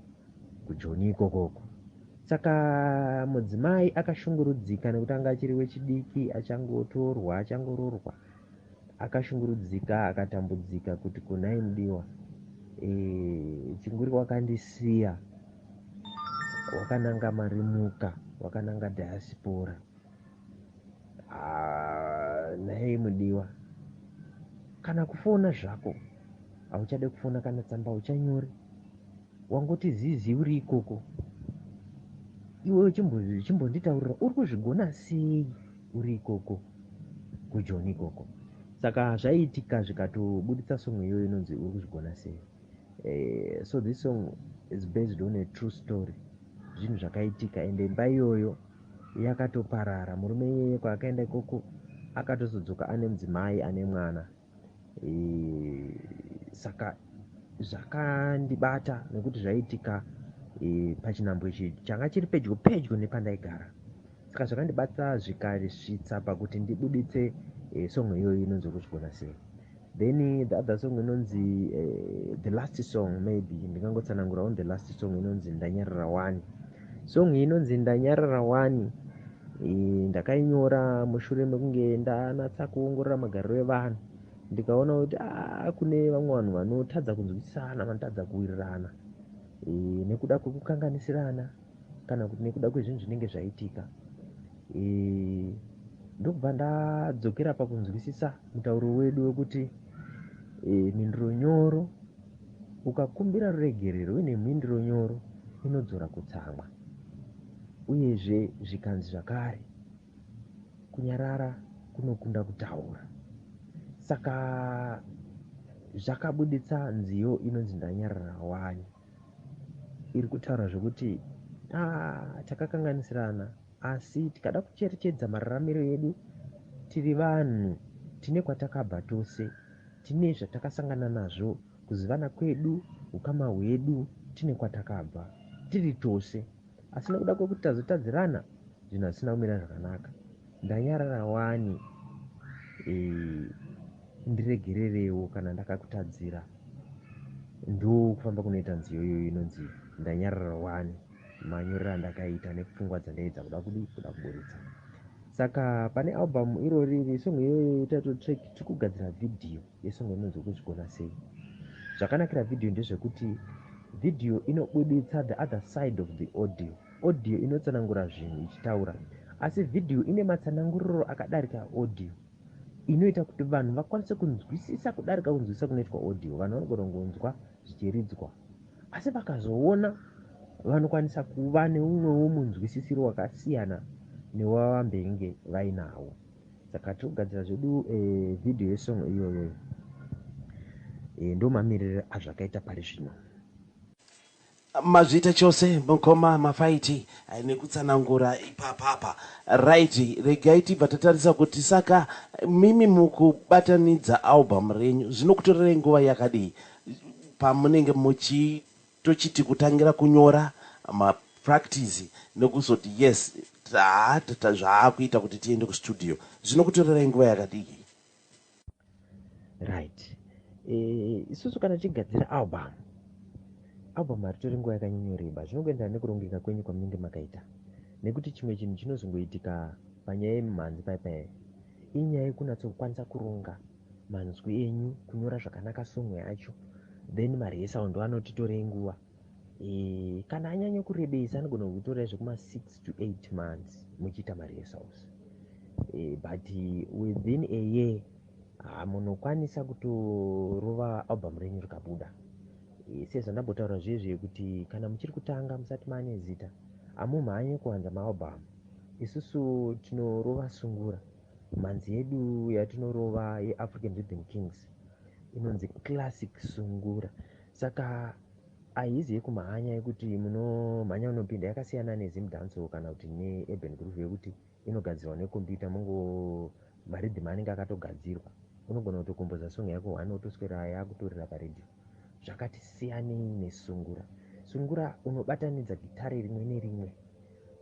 kuJoni ikokoko. Saka mudzimai akashungurudzika nekuti anga achiri wechidiki achangotorwa achangororwa. Akashungurudzika akatambudzika kuti kunai mudiwa chinguri wakandisiya wakananga marimuka wakananga diaspora. Nhai mudiwa kana kufona zvako hauchade kufona kana tsamba uchanyori wangoti zizi uri ikoko iwe chimbonditaurira uri kuzvigona sei uri ikoko kuJoni ikoko. Saka zvaiitika zvikatobuditsa song iyoyo inonzi uri kuzvigona sei. So this song is based on a true story. Zvinhu zvakaitika ende imba iyoyo yakatoparara. Murume iyeye kwaakaenda ikoko akatozodzoka ane mudzimai ane mwana. Saka zvakandibata nekuti zvaiitika pachinhambwe changa chiri pedyo nepandaigara. Saka zvakandibata zvikasvitsa pakuti ndibuditse song iyoyo inonzi uri kuzvigona sei. Then the other song inonzi the last song, maybe ndingangotsanangura on the last song inonzi ndanyarara wani. Song inonzi ndanyarara wani ndakainyora mushure mekunge ndanatsa kuongorora magariro evanhu ndikaona kuti kune vamwe vanhu vanotadza kunzwisisana vanotadza kuwirirana nekuda kwekukanganisirana kana kuti nekuda kwezvinhu zvinenge zvaitika. Ndokubva ndadzokera pakunzwisisa mutauro wedu wekuti mhinduro nyoro ukakumbira ruregerero uine mhinduro nyoro inodzora kutsamwa. Uyezve zvikanzi zvakare kunyarara kunokunda kutaura. Saka zvakabuditsa nziyo inonzi ndanyarara wani. iri kutaura zvekuti takakanganisirana, asi tikada kucherechedza mararamiro edu tiri vanhu, tine kwatakabva tose, tine zvatakasangana nazvo, kuzivana kwedu, ukama hwedu, tine kwatakabva tiri tose. Asi nekuda kwekuti tazotadzirana, zvinhu hazvisina kumira zvakanaka. Ndanyarara wani, ndiregererewo kana ndakakutadzira. Ndo kufamba kunoita nziyo iyoyo inonzi ndanyarara wani, manyorero andakaita nepfungwa dzandaedza kuda kuburitsa. Saka pane album irori song iyoyo title track tiri kugadzira vhidhiyo yesong inonzi kuzvigona sei. Zvakanakira vhidhiyo ndezvekuti vhidhiyo inobuditsa the other side of the audio. Audio inotsanangura zvinhu ichitaura, asi vhidhiyo ine matsananguriro akadarika audio, inoita kuti vanhu vakwanise kunzwisisa kudarika kunzwisisa kunoitwa audio. Vanhu vanogona kungonzwa zvichiridzwa, asi vakazoona vanokwanisa kuva neumwewo munzwisisiro wakasiyana newavambenge vainawo. Saka tiri kugadzira zvedu vhidhiyo yesong iyoyo. Ndo mamiriro azvakaita pari zvino.
Mazvita chose mukoma Mafaiti nekutsanangura ipapapa. Right, regai tibva tatarisa kuti saka mimi mukubatanidza album renyu zvinokutorera nguva yakadii pamunenge tochiti kutangira kunyora mapractice nekuzoti yes zvaakuita kuti tiende kustudio, zvinokutorera nguva yakadii?
Right, isusu kana tigadzira album haritori nguva yakanyanyoreba, zvinogoendera nekurongeka kwenyu kwamunenge makaita. Nekuti chimwe chinhu chinozongoitika panyaya yemimhanzi paipai, inyaya yekunatsokwanisa kuronga manzwi enyu, kunyora zvakanaka song yacho, then marehesal ndo anotitorei nguva. Kana anyanya kurebesa anogona kutorai zvekuma 6 to 8 months muchiita marehesals. But within a year munokwanisa kutorova album renyu rikabuda. Sezvandambotaura zvezve kuti kana muchiri kutanga musati maane zita, hamumhanye kuwanza maalbum. Isusu tinorova sungura. Mhanzi yedu yatinorova yeAfrican Rhythm Kings inonzi classic sungura. Saka haizi yekumhanya yekuti munomhanya unopinda, yakasiyana nezimdanso kana kuti neurban groove yekuti inogadzirwa nekombiyuta, mungo maridhim anenge akatogadzirwa. Unogona kutokomboza song yako one wotoswera yakutorera paredhiyo. Zvakati siyanei nesungura. Sungura unobatanidza gitare rimwe nerimwe,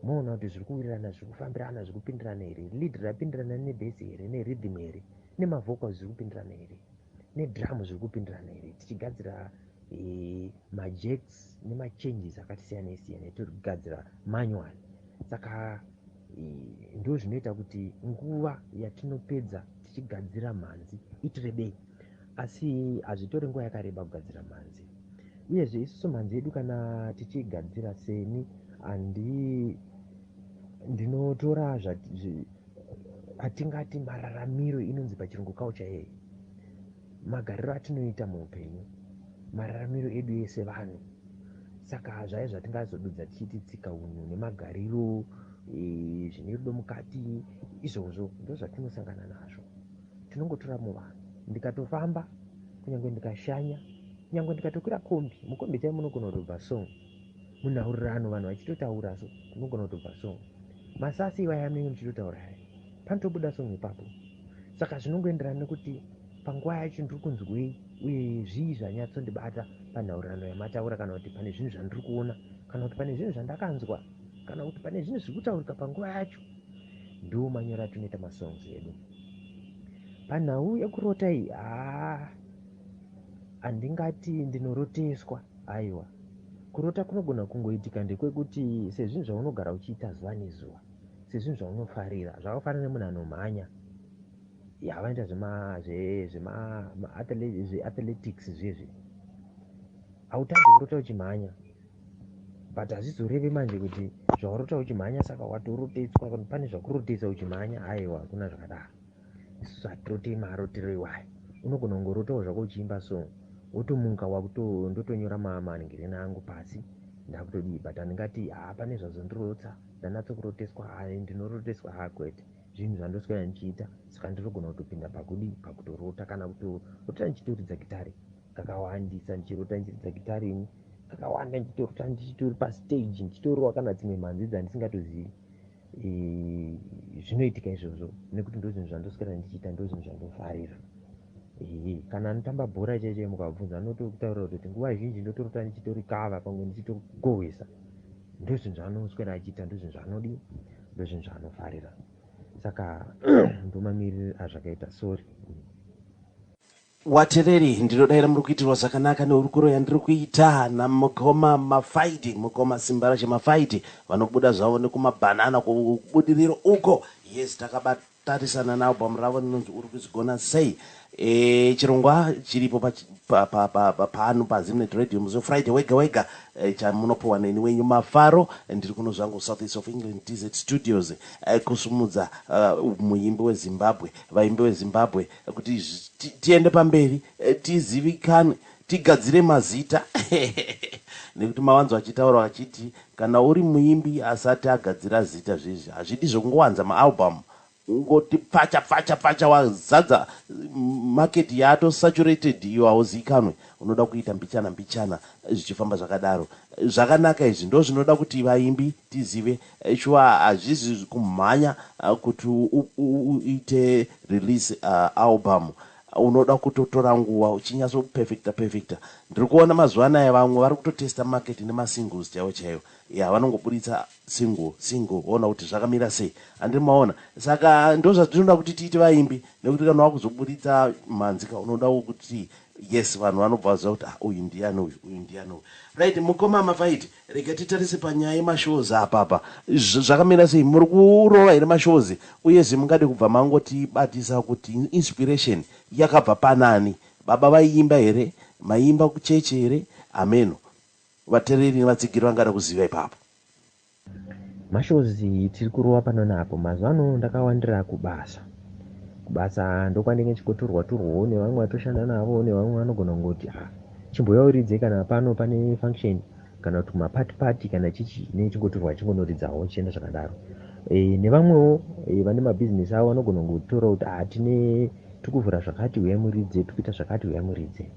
moona kuti zviri kuwirirana, zviri kufambirana, zviri kupindirana here, lead rapindirana nebesi here, nerhythm here, nemavhocals zviri kupindirana here, nedrum zviri kupindirana here, tichigadzira majacks nemachanges akati siyanei siyanei, tiri kugadzira manual. Saka ndo zvinoita kuti nguva yatinopedza tichigadzira mhanzi itirebei, asi hazvitori nguva yakareba kugadzira mhanzi. Uyezve isusu mhanzi yedu kana tichigadzira seni, ndinotora atingati mararamiro, inonzi pachirungu culture yeye, magariro atinoita muupenyu, mararamiro edu ese vanhu. Saka zvaya zvatingazodudza tichiti tsika unhu nemagariro, zvine rudo mukati, izvozvo ndo zvatinosangana nazvo. Tinongotora muvanhu, ndikatofamba, kunyange ndikashanya, kunyange ndikatokwira kombi, mukombi chai munogona kutobva song, munhaurirano vanhu vachitotaura, so munogona kutobva song. Masasi vaya menyu muchitotaura, panotobuda song ipapo. Saka zvinongoenderana nekuti panguva yacho ndiri kunzwei, uye zvii zvanyatsondibata panhaurirano yamataura, kana kuti pane zvinhu zvandiri kuona, kana kuti pane zvinhu zvandakanzwa, kana kuti pane zvinhu zviri kutaurika panguva yacho. Ndo manyora atinoita masongs edu. Panhau yekurota iyi, handingati ndinoroteswa. Aiwa, kurota kunogona kungoitika ndekwekuti sezvinhu zvaunogara uchiita zuva nezuva, sezvinhu zvaunofarira, zvakafanana nemunhu anomhanya, vanoita zveathletics zvezve, hautadzi kurota uchimhanya, but hazvizorevi manje kuti zvaurota uchimhanya saka watoroteswa, kuti pane zvakurotesa uchimhanya. Aiwa, kuna zvakadaro. Isusu hatirotei marotero iwayo. Unogona kungorotawo zvako uchiimba song, wotomuka ndotonyora maningirina angu pasi, ndakutodii, but handingati pane zvazondirotsa, ndanatsokuroteswa, ndinoroteswa, kwete. Zvinhu zvandoswera ndichiita, saka ndinogona kutopinda pakutorota, kana kutorota ndichitoridza gitare kakawandisa, ndichirota ndichiridza gitare ini, akawanda ndichitori pastage ndichitoriwa kana dzimwe mhanzi dzandisingatozivi. Zvinoitika izvozvo nekuti ndozvinhu zvandoswera ndichiita, ndozvinhu zvandofarira. Kana anotamba bhora chaicho mukabvunza anotokutaurira kuti nguva zhinji ndotorota ndichitorikava pamwe ndichitogohwesa. Ndozvinhu zvaanoswera achiita, ndozvinhu zvaanodiwa, ndozvinhu zvaanofarira. Saka ndomamiriri azvakaita. Sorry
watereri, ndinodayira muri kuitirwa zvakanaka neurukuro yandiri kuita namukoma Mafaiti, mukoma Simbarashe Mafaiti, vanobuda zvavo nekumabhanana kubudiriro uko. Yes, takabatarisana naalbum ravo rinonzi uri kuzigona sei. Chirongwa chiripo pano paZimnet Radio musi Friday wega wega, chamunopiwa neni wenyu Mafaro. Ndiri kuno zvangu South East of England TZ Studios, kusumudza muimbi weZimbabwe, vaimbi weZimbabwe kuti tiende pamberi, tizivikane, tigadzire mazita. Nekuti mawanzo achitaura achiti kana uri muimbi asati agadzira zita zvezvi hazvidi zvokungowanza maalbum ungoti pacha wazadza market yato saturated, iyo hauzikanwe, unoda kuita mbichana zvichifamba zvakadaro. Zvakanaka izvi ndo zvinoda kuti vaimbi tizive, shuwa hazvizi kumhanya kuti uite release album, unoda kutotora nguva uchinyaso perfecta. Ndiri kuona mazuva anaya vamwe vari kutotesta market nemasingles chaiwo vanongoburitsa single ona kuti zvakamira sei, handiri maona. Saka ndo zvatinoda kuti tiite vaimbi, nekuti kana wakuzoburitsa mhanzika unoda kuti yes vanhu vanobva vaziva kuti uyu ndiyani uyu. Right, mukoma Mafaiti, rega titarise panyaya yemashows apapa. Zvakamira sei, muri kurova here mashows, uyezve mungade kubva mangotibatisa kuti inspiration yakabva panani? Baba vaiimba here, maimba kucheche here? Ameno, vatereri nevatsigiri vangada kuziva ipapo.
Mashows tiri kurova pano napo. Mazuva ano ndakawandira kubasa ndokwandinge chikoturwa nevamwe vatoshanda navo, nevamwe vanogona kungoti chimboyauridze kana pano pane function kana kuti mapati kana chichi nechingoturwa chingonoridzawo chienda zvakadaro. Nevamwewo vane mabhizinesi avo vanogona kungotora kuti tine tikuvhura zvakati uya muridze, tikuita zvakati uya muridze.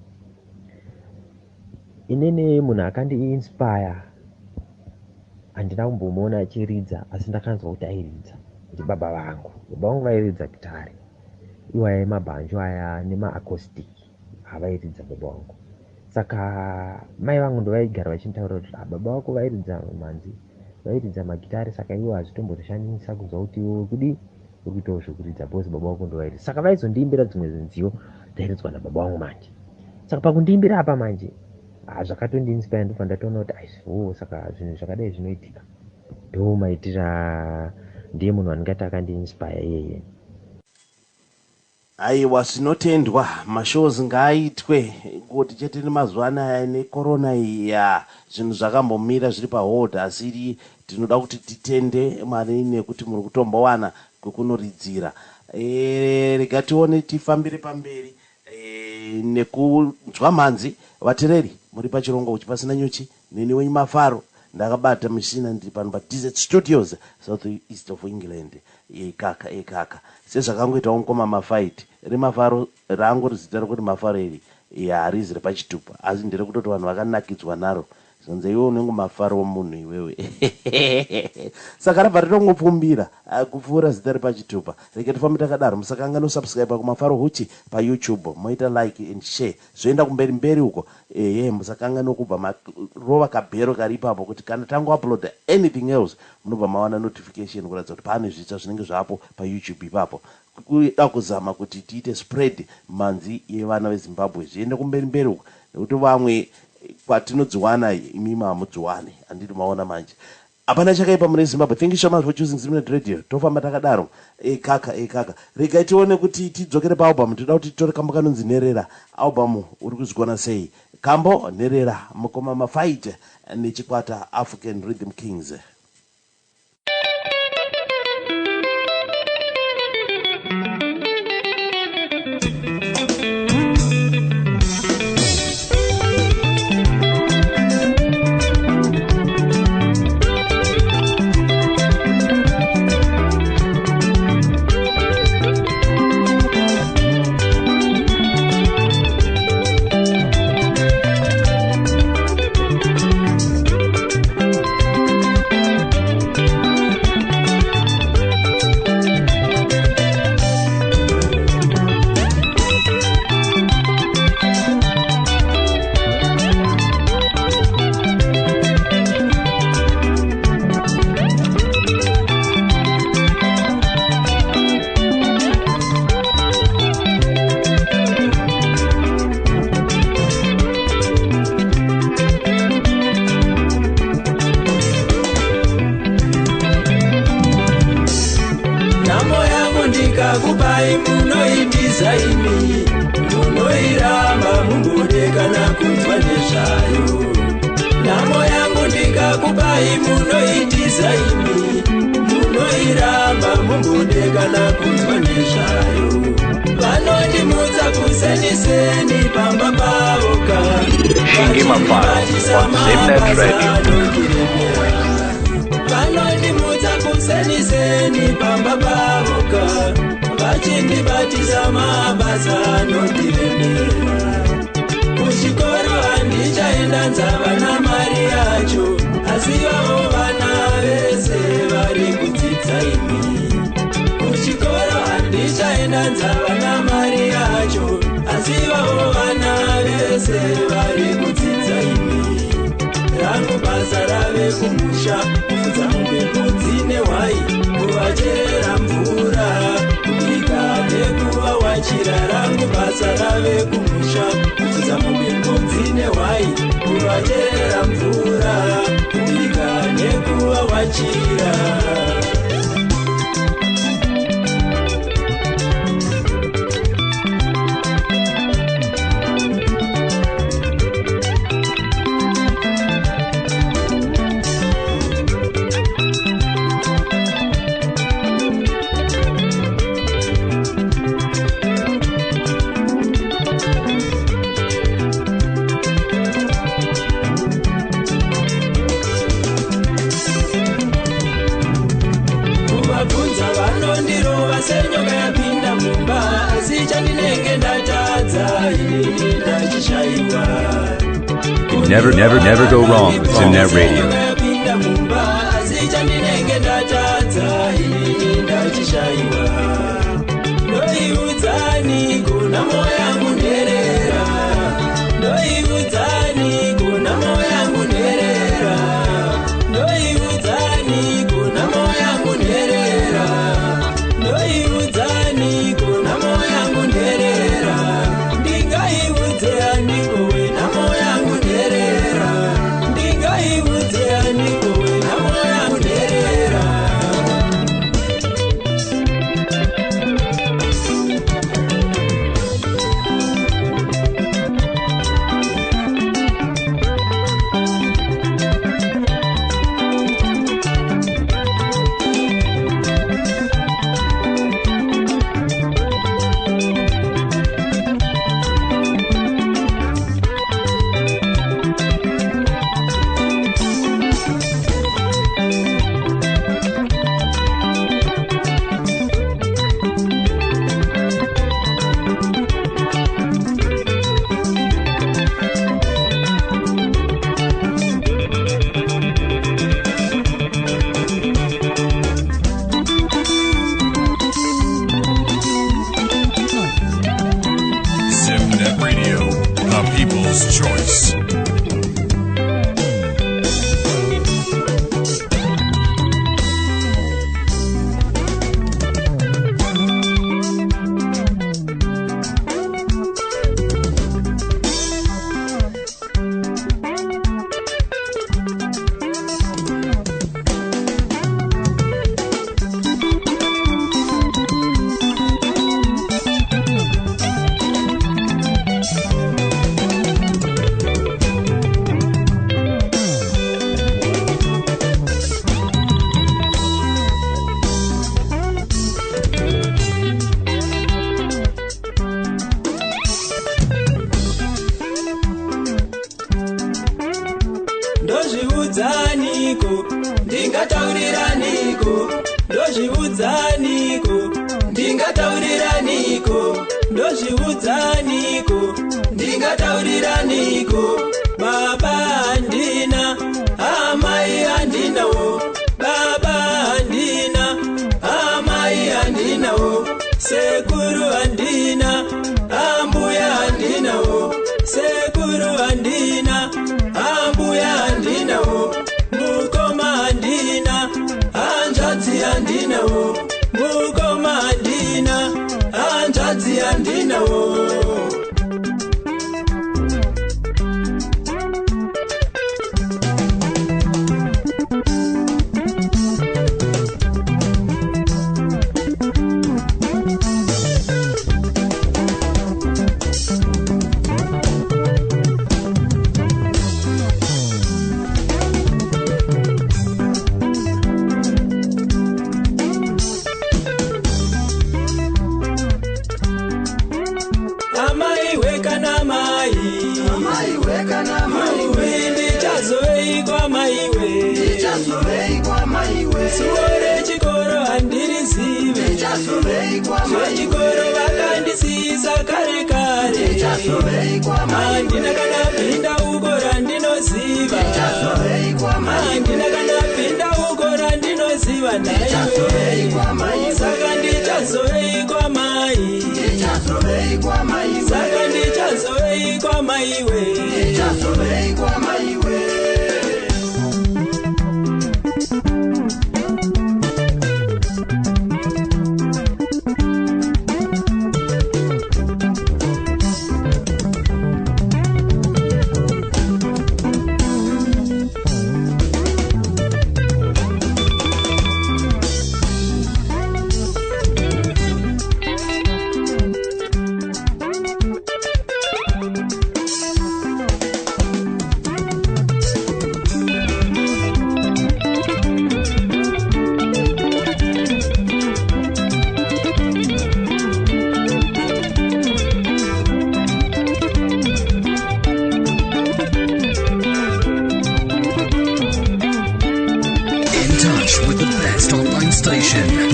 Inene munhu akandiinspire handina kumbomuona achiridza, asi ndakanzwa kuti airidza, kuti baba vangu vairidza gitari, iwaya mabhanjo aya nemaacoustic avairidza baba vangu. Saka mai vangu ndo vaigara vachintaura kuti baba vako vairidza mhanzi, vairidza magitari, saka iwo hazvitombotoshandisa kunzwa kuti kudi urikuitawo zvekuridza bhosi baba vako ndo vairidza. Saka vaizondiimbira dzimwe zinziyo dzairidzwa nababa vangu manje. Saka pakundiimbira apa manje zvakatondiinspire, ndofa ndatoona kuti saka zvinhu zvakadai zvinoitika. Ndo maitira ndiye munhu andingati akandiinspire iyeye.
Aiwa, zvinotendwa, mashows ngaaitwe kuti chete nemazuva anaya nekorona iya zvinhu zvakambomira zviri pahold, asi tinoda kuti titende Mwari nekuti muri kutombowana kwekunoridzira. Rega tione tifambire pamberi nekunzwa mhanzi. Vatereri muri pachirongwa uchi pasina nyuchi, neni wenyu Mafaro, ndakabata mishina ndiri pano paTZ Studios South East of England. Ekaka sezvakangoitawo mukoma Mafaiti, Mafaro rangu rizita rokuti Mafaro iri harizi repachitupa, asi ndiri kutoti vanhu vakanakidzwa naro. Zonze iwe unenge Mafaro womunhu iwewe. Saka rabva ritongopfumbira kupfuura zita repachitupa. Reke tifambe takadaro, musakanga nosubscribe kuMafaro Huchi paYouTube, moita like and share, zvoenda kumberi uko. Musakanga nokubva rova kabhero karipapo kuti kana tangu upload anything else munobva mawana notification kuratidza kuti pane zvitsva zvinenge zvapo paYouTube ipapo. Kuda kuzama kuti tiite spread mhanzi yevana veZimbabwe zviende kumberi uko, nekuti vamwe kwatinodziwana imimi hamudziwane, handiti maona manje. Hapana chakaipa mune Zimbabwe. Thank you so much for choosing Zimnet Radio. Tofamba takadaro. Kaka. Rega tione kuti tidzokere paalbum. Toda kuti titore kambo kanonzi Nerera. Album uri kuzigona sei. Kambo Nerera, mukoma Mafaiti nechikwata African Rhythm Kings.
kana kunzwa nezvayo vanondimutsa kuseniseni pamba pavoka
Mafaro on Simnet Radio.
vanondimutsa kuseniseni pamba pavoka vachindibatisa mabasa anondiremera kuchikoro handichaenda nzava namari yacho asi vavo vana vese vari kudzidza imi kuchikoro handichaenda nzava namari yacho asi vavo vana vese vari kudzidza imi rangu basa rave kumusha kufudza mupepudzi nehwai kuvacherera mvura kubika nekuvawachira rangu basa rave kumusha kufudza mupepudzi nehwai kuvacherera mvura kubika nekuvawachira senyoka yapinda mumba asi chandinenge ndatadza ini ndachishaiwa
Never go wrong with Simnet Radio.
yapinda mumba asi chandinenge ndatadza ini ndachishaiwa ndoiudzani kuna moyo yangu nderera ndoiudzani kuna moyo yangu nderera ndoiudzani kuna moyo yangu nderera ndoiudzani kuna moyo yangu nderera ndingaiudze andikowe na moyo yangu nderera ndingaiudze andikowe na moyo yangu nderera
Simnet Radio, the people's choice. ndozviudzaniko ndingatauriraniko ndozviudzaniko ndingatauriraniko ndozviudzaniko ndingatauriraniko baba handina amai handinawo baba handina amai handinawo sekuru handina ambuya handinawo sekuru handina ambuya handinawo mukoma handina hanzvadzi handinawo mukoma handina hanzvadzi handinawo
suore chikoro handirizive zvechikoro vakandisisa kare kare handina kana pinda uko randinoziva handina kana pinda uko randinoziva naiwe saka ndichazovei kwamai saka ndichazovei kwamaiwe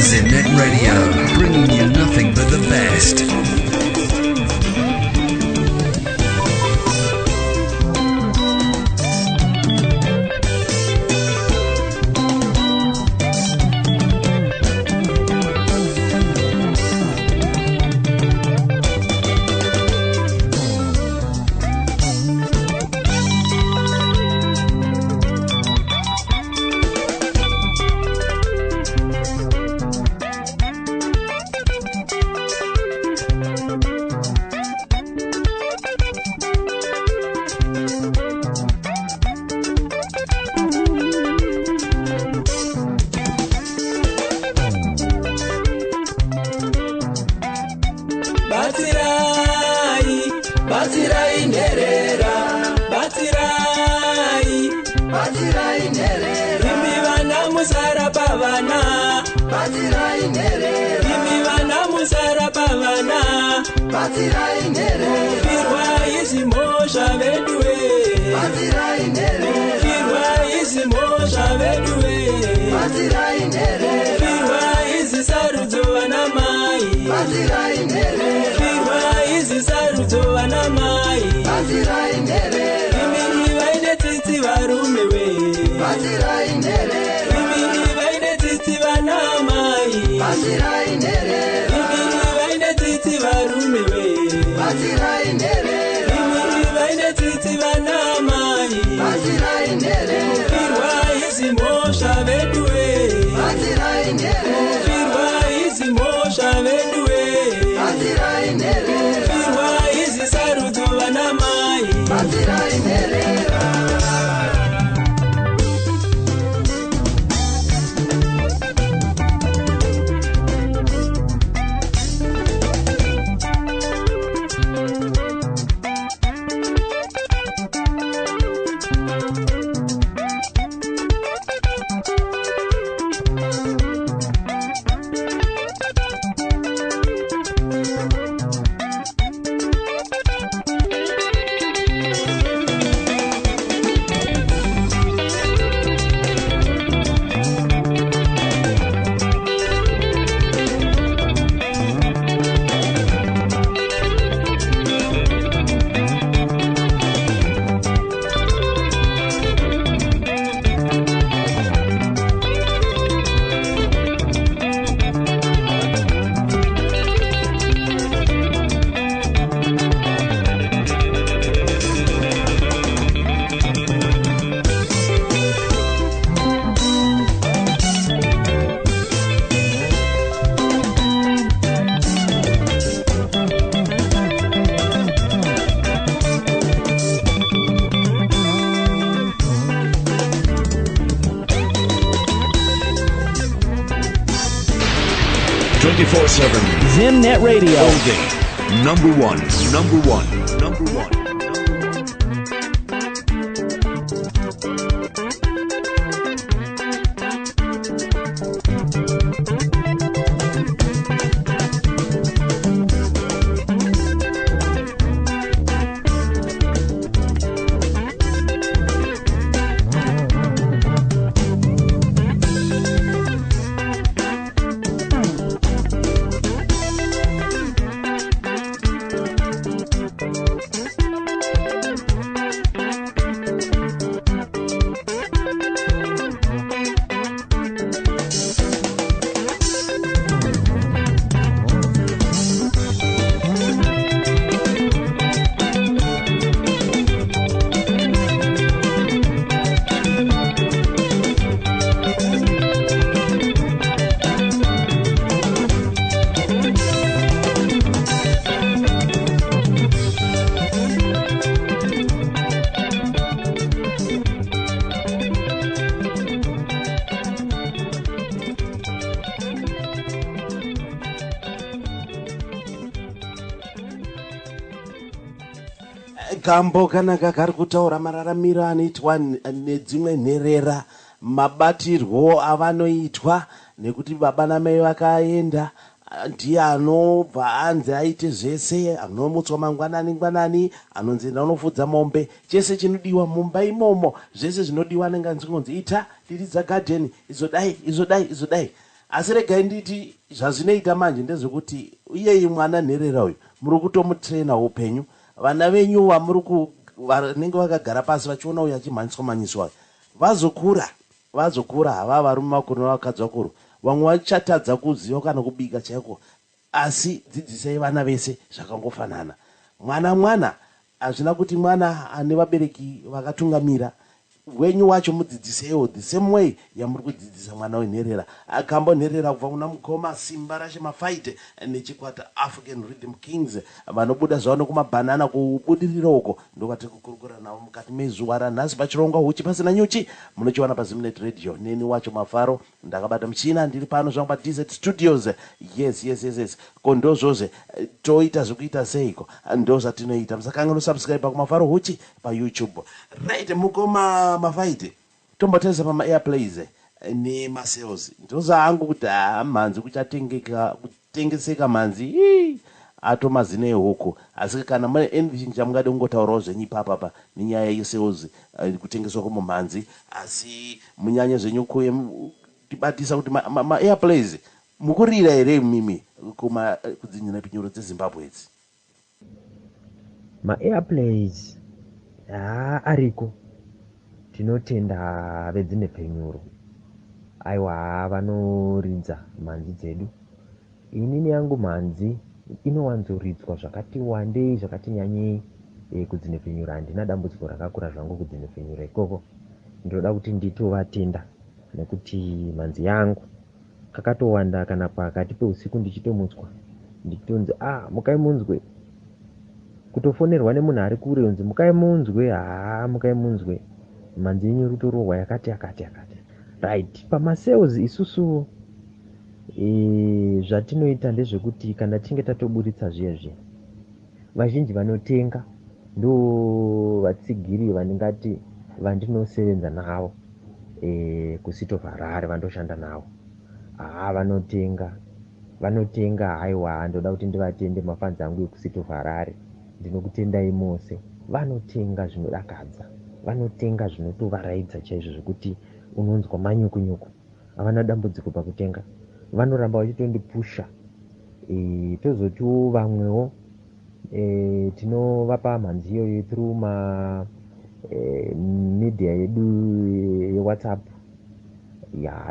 Zimnet Radio, bringing you nothing but the best.
Zimnet Radio.
All day. Number one.
gambo kana kari kutaura mararamiro anoitwa nedzimwe nherera, mabatirwo avanoitwa nekuti baba namai vakaenda, ndiye anobva anzi aite zvese, anomutswa mangwanani, anonzi anofudza mombe, chese chinodiwa mumba imomo, zvese zvinodiwa anenge anzi ita diridza gadheni, izodai. Asi regai nditi zvazvinoita manje ndezvekuti iyeye mwana nherera uyu muri kutomutrena upenyu. Vana venyu vanenge vakagara pasi vachiona uyu achimhanyiswa vazokura hava varume vakuru nevakadzi vakuru, vamwe vachatadza kuziva kana kubika chaiko. Asi dzidzisai vana vese zvakangofanana. Mwana hazvina kuti mwana ane vabereki vakatungamira, wenyu wacho mudzidzisewo the same way yamuri kudzidzisa mwana wenherera. Akambonherera kubva kuna mukoma Simbarashe Mafaiti nechikwata African Rhythm Kings vanobuda zvavo kumabhanana kubudirira uko, ndokati kukurukura navo mukati mezuva ranhasi pachirongwa huchi pasina nyuchi. Munochiwana paZimnet Radio, neni wacho Mafaro, ndakabata muchina, ndiri pano zvangu paDZ Studios. Yes. Ko ndozvozve toita zvekuita seiko, ndo zvatinoita. Musakanganwa kusubscribe kuMafaro huchi paYouTube. Right, mukoma Mafaiti, tomboteza pama airplays nemasales. Ndoza hangu kuti mhanzi kutengeseka mhanzi atomazine ehuku. Asi kana mune envision chamungade kungotaurawo zvenyu ipapa nenyaya yesales kutengeswa kwemhanzi, asi munyanya zvenyu tibatisa kuti ma airplays mukurira here mimi kudzinyira pinyuro dzeZimbabwe idzi.
Ma airplays ariko tinotenda vedzine penyuro, aiwa vanoridza mhanzi dzedu. Inini yangu mhanzi inowanzoridzwa zvakati wandei, zvakati nyanyei kudzine penyuro. Handina dambudziko rakakura zvangu kudzine penyuro ikoko. Ndoda kuti nditovatenda nekuti mhanzi yangu kakatowanda kana pakati peusiku ndichitomutswa ndichitonzi mukai munzwe, kutofonerwa nemunhu ari kure unzi mukai munzwe mhanzi yenyu rutorohwa yakati. Right, pamasales isusu zvatinoita ndezvekuti kana tinge tatoburitsa zviya vazhinji vanotenga ndo vatsigiri vandingati vandinosevenza navo kusito Harare vandoshanda navo. Vanotenga haiwa, ndoda kuti ndivatende mafanzi angu ekusito Harare, ndinokutendai mose. Vanotenga zvinodakadza, vanotenga zvinotovaraidza chaizvo zvekuti unonzwa manyukunyuku. Havana dambudziko pakutenga, vanoramba vachitondipusha. Tozotiwo vamwewo tinovapa mhanzi iyoyo through media yedu yeWhatsApp.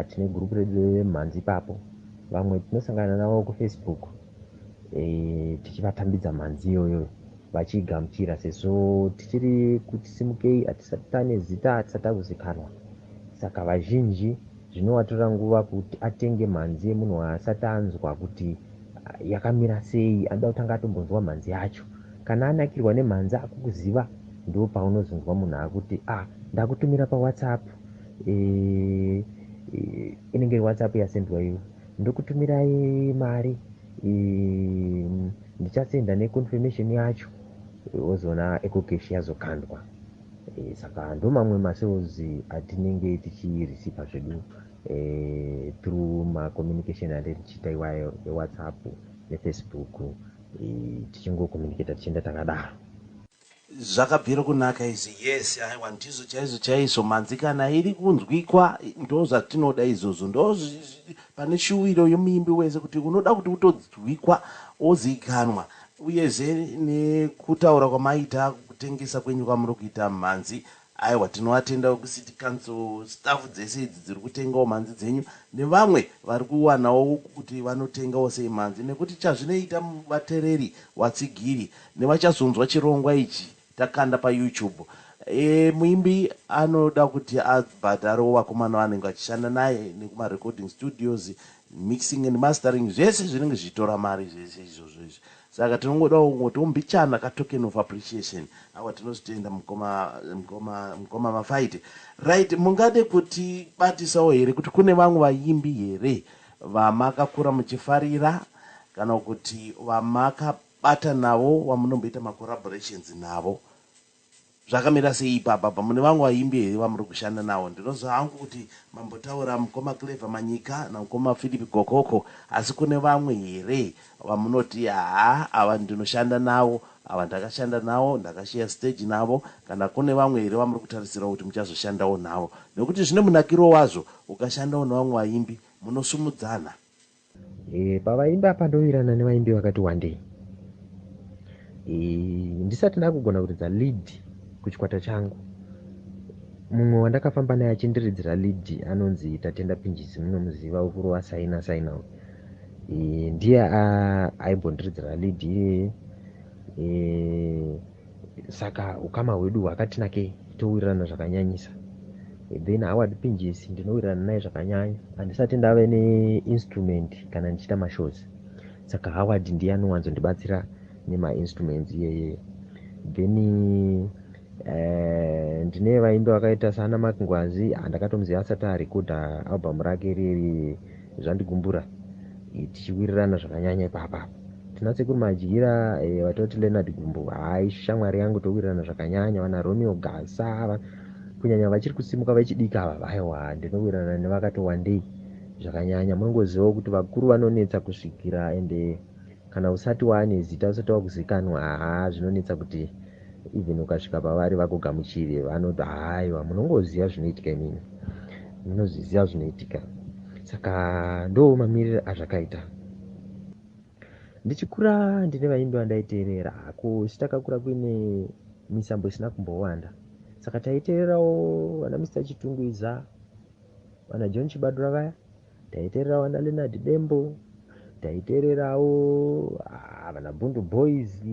Tine group redu remhanzi ipapo. Vamwe tinosangana navo kuFacebook tichivatambidza mhanzi iyoyo vachigamuchira, sezvo tichiri kuti simukei hatisati tane zita, hatisati takuzikanwa. Saka vazhinji zvinovatora nguva kuti atenge mhanzi yemunhu asati anzwa kuti yakamira sei, anoda kutanga atombonzwa mhanzi yacho. Kana anakirwa nemhanzi akukuziva, ndo paunozonzwa munhu akuti ndakutumira paWhatsApp, inenge WhatsApp yasendwa iwe, ndokutumirai mari, ndichasenda neconfirmation yacho, wozoona ekokeshi yazokandwa. Saka ndo mamwe masales atinenge tichirisipa zvedu through macommunication ande tichiita iwayo eWhatsApp neFacebook, tichingokomunicata tichienda takadaro.
Zvakabvira kunaka izvi. Yes, aiwa ndizo chaizvo mhanzi kana iri kunzwikwa ndo zvatinoda izvozvo. Ndo pane shuwiro yomuimbi wese kuti unoda kuti utodzwikwa ozikanwa, uyezve nekutaura kwamaita kutengesa kwenyu kwamuri kuita mhanzi. Aiwa tinovatenda kuCity Council staff dzese idzi dziri kutengawo mhanzi dzenyu, nevamwe vari kuwanawo kuti vanotengawo sei mhanzi, nekuti chazvinoita vatereri vatsigiri nevachazonzwa chirongwa ichi takanda paYouTube. Muimbi anoda kuti abhadharewo vakomana vanenge vachishanda naye nekumarecording studios, mixing and mastering, zvese zvinenge zvichitora mari zvese izvozvo. Saka tinongoda kungotombichana ka token of appreciation. Awa tinozvitenda mukoma Mafaiti. Right, mungade kuti batisawo here kuti kune vamwe vaimbi here vamakakura muchifarira kana kuti vamakabata navo, vamunomboita macollaborations navo zvakamira sei ipapa mune vamwe vaimbi here vamuri kushanda nawo? Ndinozwa hangu kuti mambotaura mukoma Clever Manyika namukoma Philip Gokoko, asi kune vamwe here vamunoti ava ndinoshanda nawo, ava ndakashanda nawo, ndakashiya stage navo, kana kune vamwe here vamuri kutarisira kuti muchazoshandawo navo? Nekuti zvine munakiro wazvo ukashandawo nevamwe vaimbi munosumudzana.
Pavaimbi apa ndowirirana nevaimbi vakati wandei. Ndisati ndakugona kuridza lead kuchikwata changu, mumwe wandakafamba naye achindiridzira lead anonzi Tatenda Pinjisi, munomuziva, ukuru wasaina ndiye aimbondiridzira lead iyeye. Saka ukama hwedu hwakati nake towirirana zvakanyanyisa. Then Howard Pinjisi ndinowirirana naye zvakanyanya, handisati ndave neinstrument kana ndichita mashows, saka Howard ndiye anowanzondibatsira nemainstruments iyeye. Then ndine vaimbi vakaita sana Makingwazi, handakatomuziva asati arekodha album rake riri Zvandigumbura, tichiwirirana zvakanyanya ipapa. Tina sekuru Madyira, vatoti Leonard Gumbu, shamwari yangu, towirirana zvakanyanya. Vana Romeo Gasa, kunyanya vachiri kusimuka vechidika ava, aiwa ndinowirirana nevakati wandei zvakanyanya. Munongozivawo kuti vakuru vanonetsa kusvikira, ende kana usati waane zita, usati wakuzikanwa, zvinonetsa kuti even ukasvika pavari vakugamuchire, vanoti aiwa munongoziva zvinoitika, imini munozviziva zvinoitika. Saka ndo mamiriro azvakaita. Ndichikura ndine vaimbi vandaiteerera, sitakakura kuine misambo isina kumbowanda, saka taiteererawo vana Mr Chitungwiza, vana John Chibadura vaya, taiteererawo vana Leonard Dembo, taiteererawo vana Bundu Boys,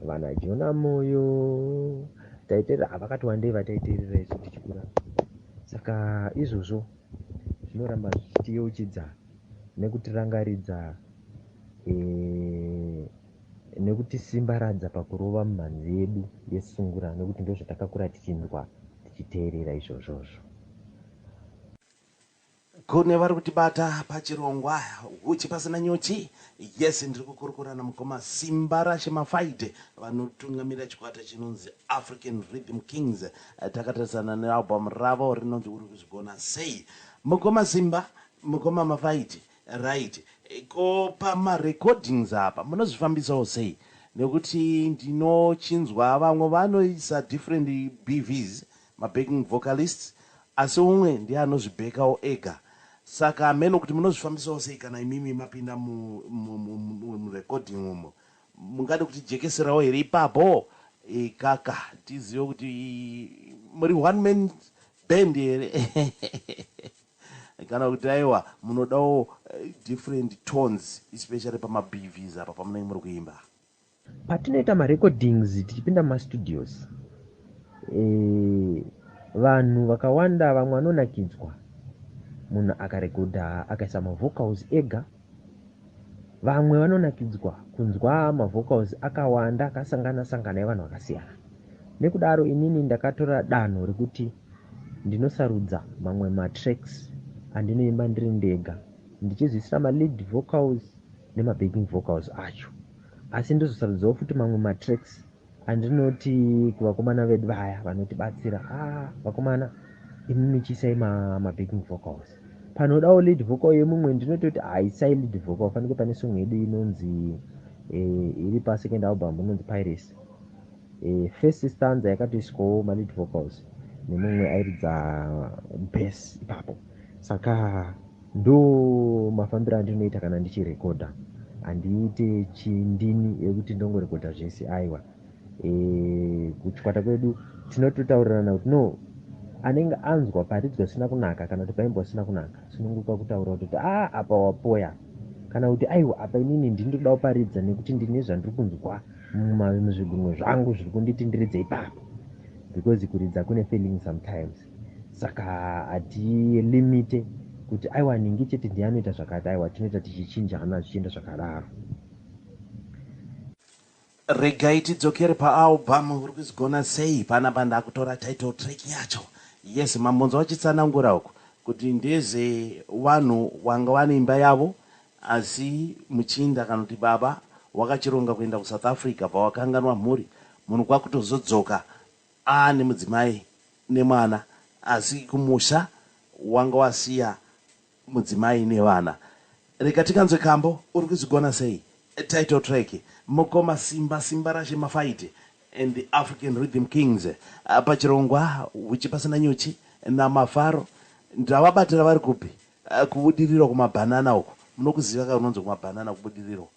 vana Jona Moyo, taiteerera vakati wandei vataiteerera isu tichikura. Saka izvozvo zvinoramba zvichitiyeuchidza nekutirangaridza nekutisimbaradza pakurova mumhanzi yedu yesungura, nekuti ndozvatakakura tichinzwa tichiteerera izvozvozvo.
Kune vari kutibata pachirongwa uchi pasina nyuchi. Yes, ndiri kukurukura namukoma Simbarashe Mafaiti vanotungamirira chikwata chinonzi African Rhythm Kings. Takatarisana nealbum ravo rinonzi uri kuzigona sei. Mukoma Simba, mukoma Mafaiti, right. Ko pamarecordings apa munozvifambisawo sei? Nekuti ndinochinzwa vamwe vanoisa different BVs, mabacking vocalists, asi umwe ndiye anozvibhekawo ega. Saka ameno kuti munozvifambisawo sei kana imimi mapinda murecording umo? Mungade kuti jekeserawo here ipapo kaka tizive kuti muri one man band here kana kuti aiwa munodawo different tones, especially pamabvs apa pamunenge muri kuimba?
Patinoita marecordings tichipinda mumastudios, vanhu vakawanda, vamwe vanonakidzwa munhu akarekodha akaisa mavocals ega, vamwe vanonakidzwa kunzwa mavocals akawanda akasangana evanhu vakasiyana. Nekudaro inini ndakatora danho rekuti ndinosarudza mamwe matracks andinoimba ndiri ndega, ndichizvisira malead vocals nemabacking vocals acho, asi ndozosarudzawo futi mamwe matracks andinoti kuvakomana vedu vaya vanotibatsira, vakomana imimi chisai mabacking vocals. Panodawo lead vocal yemumwe ndinototi haisai lead vocal, fanike pane song yedu inonzi iri pasecond album inonzi Piracy. First stanza yakatoiswawo malead vocals nemumwe airidza bass ipapo. Saka ndo mafambiro andinoita kana ndichirekodha, handiite chindini yekuti ndongorekodha zvese, aiwa. Kuchikwata kwedu tinototaurirana kuti no, anenge anzwa paridzwa sina kunaka kana kuti paimbwa sina kunaka, sinonguka kutaura kuti apa wapoya, kana kuti aiwa apa inini ndinodawo paridza nekuti ndine zvandiri kunzwa muzvigunwe zvangu zviri kunditenderedza ipapo, because kuridza kune feeling sometimes. Saka hatilimite kuti aiwa ningi chete ndiye anoita zvakati, aiwa tinoita tichichinjana zvichienda zvakadaro.
Regai tidzokere paalbum uri kuzigona sei. Panapa ndakutora title track yacho. Yes, mambonzo vachitsanangura uku kuti ndeze vanhu wanga vane imba yavo, asi muchinda kana kuti baba wakachironga kuenda kuSouth Africa, pavakanganwa mhuri, munhu kwakutozodzoka aane mudzimai nemwana, asi kumusha wanga wasiya mudzimai nevana. Reka tikanzwe kambo uri kuzigona sei. Title track Mukoma Simbarashe Mafaiti and the African Rhythm Kings. Pachirongwa uchipasana nyuchi na Mafaro ndavabatira vari kupi kubudiriro kumabhanana uko. Munokuziva ka unonzo kumabhanana kubudiriro.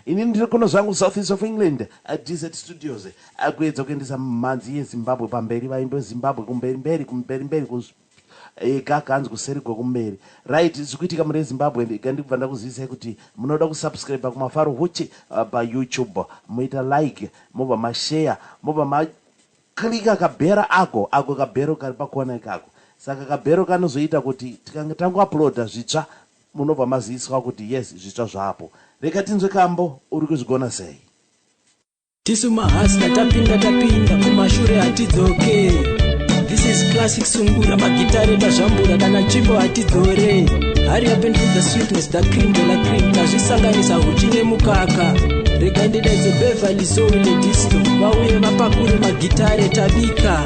Ini ndiri kuno zvangu South East of England Desert Studios akuedza kuendesa manzi yeZimbabwe pamberi, vaimbe Zimbabwe kumberi kakanzi kuseri kwekumberi. Right, zvikuitika muri Zimbabwe ndikandibva ndakuzivisa kuti munoda kusubscribe kuMafaro huchi pa YouTube, muita like, mobva mashare, mobva maklika kabhera ako kabhero kari pakona ikako. Saka kabhero kanozoita kuti tikanga tangu uploada zvitsva munobva maziviswa kuti yes zvitsva zvapo. Reka tinzwe kambo uri kuzigona sei.
Tisu mahasla tapinda kumashure hatidzoke. This is classic sungura, magitare tazvambura kana chimbo hatidzore. Hurry up and feel the sweetness, the cream de la cream. Tazvisanganisa huchi nemukaka. Rega ndidaidze Beverly Soul nedisco. Vauye vapakure magitare tabika.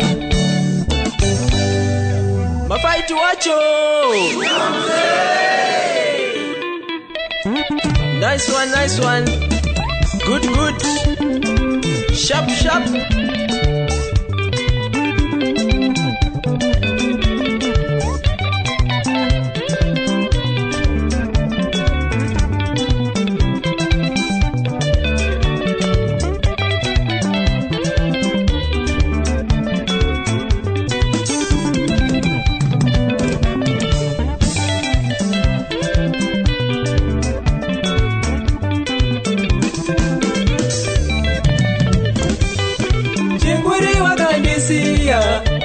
Mafaiti wacho! Nice one. Good. Sharp.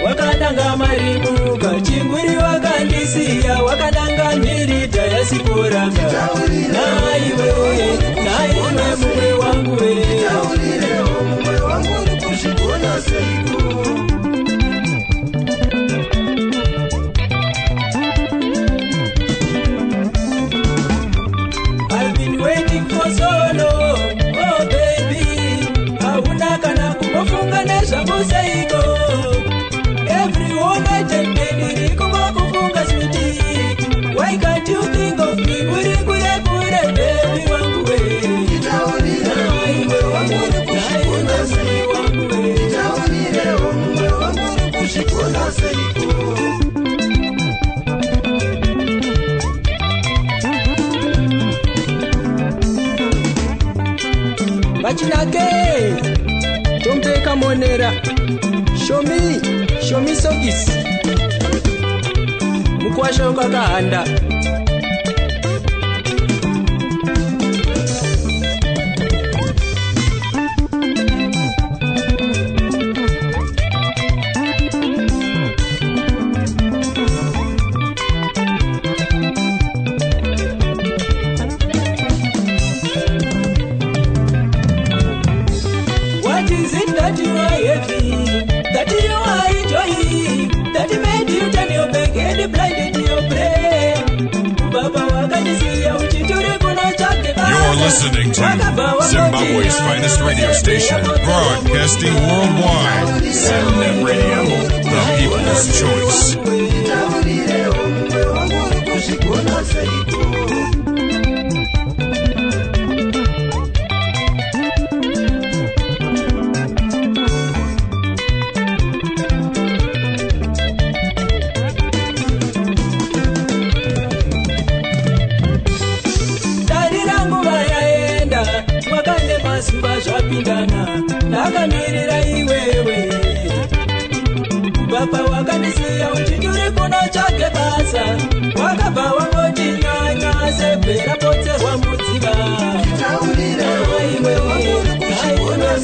Wakadanga maribuka chingwiri wakandisiya wakadanga mirita yasikoranga naiwe mumwe wangu mumwe wangu uri kuzvigona seiko. I've been waiting for so long, oh baby, hauna kana kumofunga nezvako seiko. Why can't you think of me? Kure baby wangu we. Naiwe wangu kushikona sei wangu we. Itaulire umwe wangu kushikona seiko. Machinake tompeka monera. Show me sogis. Mukwasho kakahanda. What is it that you are heavy, that you are enjoying, that made you turn your back and blinded your brain?
You're listening to Zimbabwe's finest radio station, broadcasting worldwide. Simnet Radio, the people's choice. Nakamirira iwewe baba wakandisiya uchituri kuno chake basa wakabva wangoti nyanya sepera potserwa mudziva iwe wangu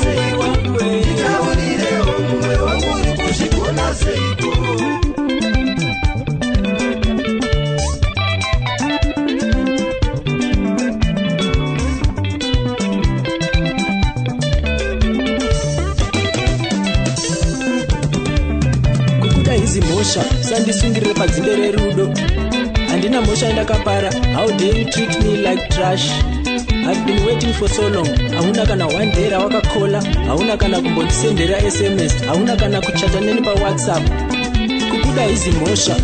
sei wangu itaurire umwe wangu uri kuzvigona seiko. Mosha sandisungirire padzinde rerudo handina mosha indakapara. How dare you treat me like trash?
I've been waiting for so long. Hauna kana one day wakakola, hauna kana kumbondisendera SMS, hauna kana kuchata neni pa WhatsApp. Kukuda hizi mosha.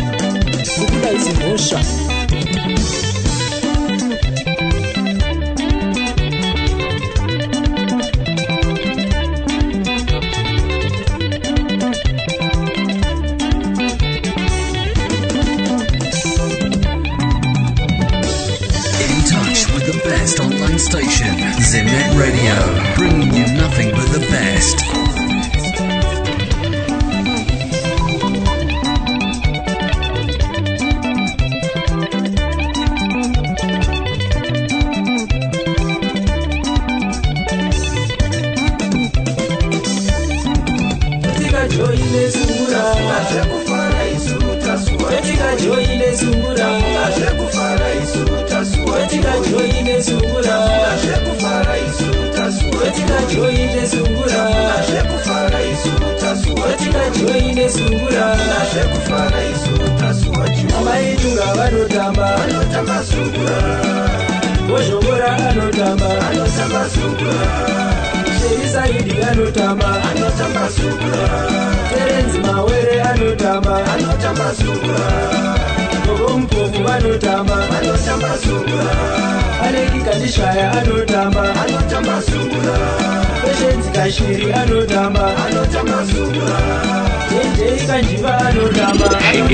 The best online station, Zimnet Radio, bringing you nothing but the best.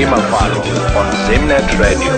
Mafaro on Simnet Radio.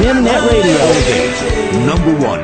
Zimnet Radio. Number one.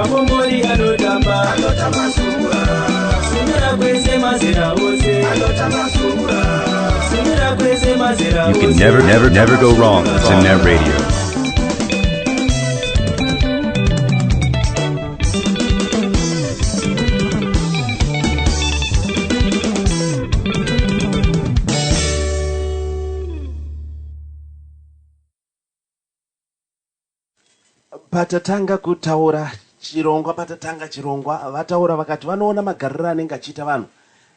mabomori anotamba sungura kwese mazera ose sungura kwese mazera
You can never go wrong with Zimnet Radio.
patatanga kutaura chirongwa vataura vakati vanoona magariro anenge achiita vanhu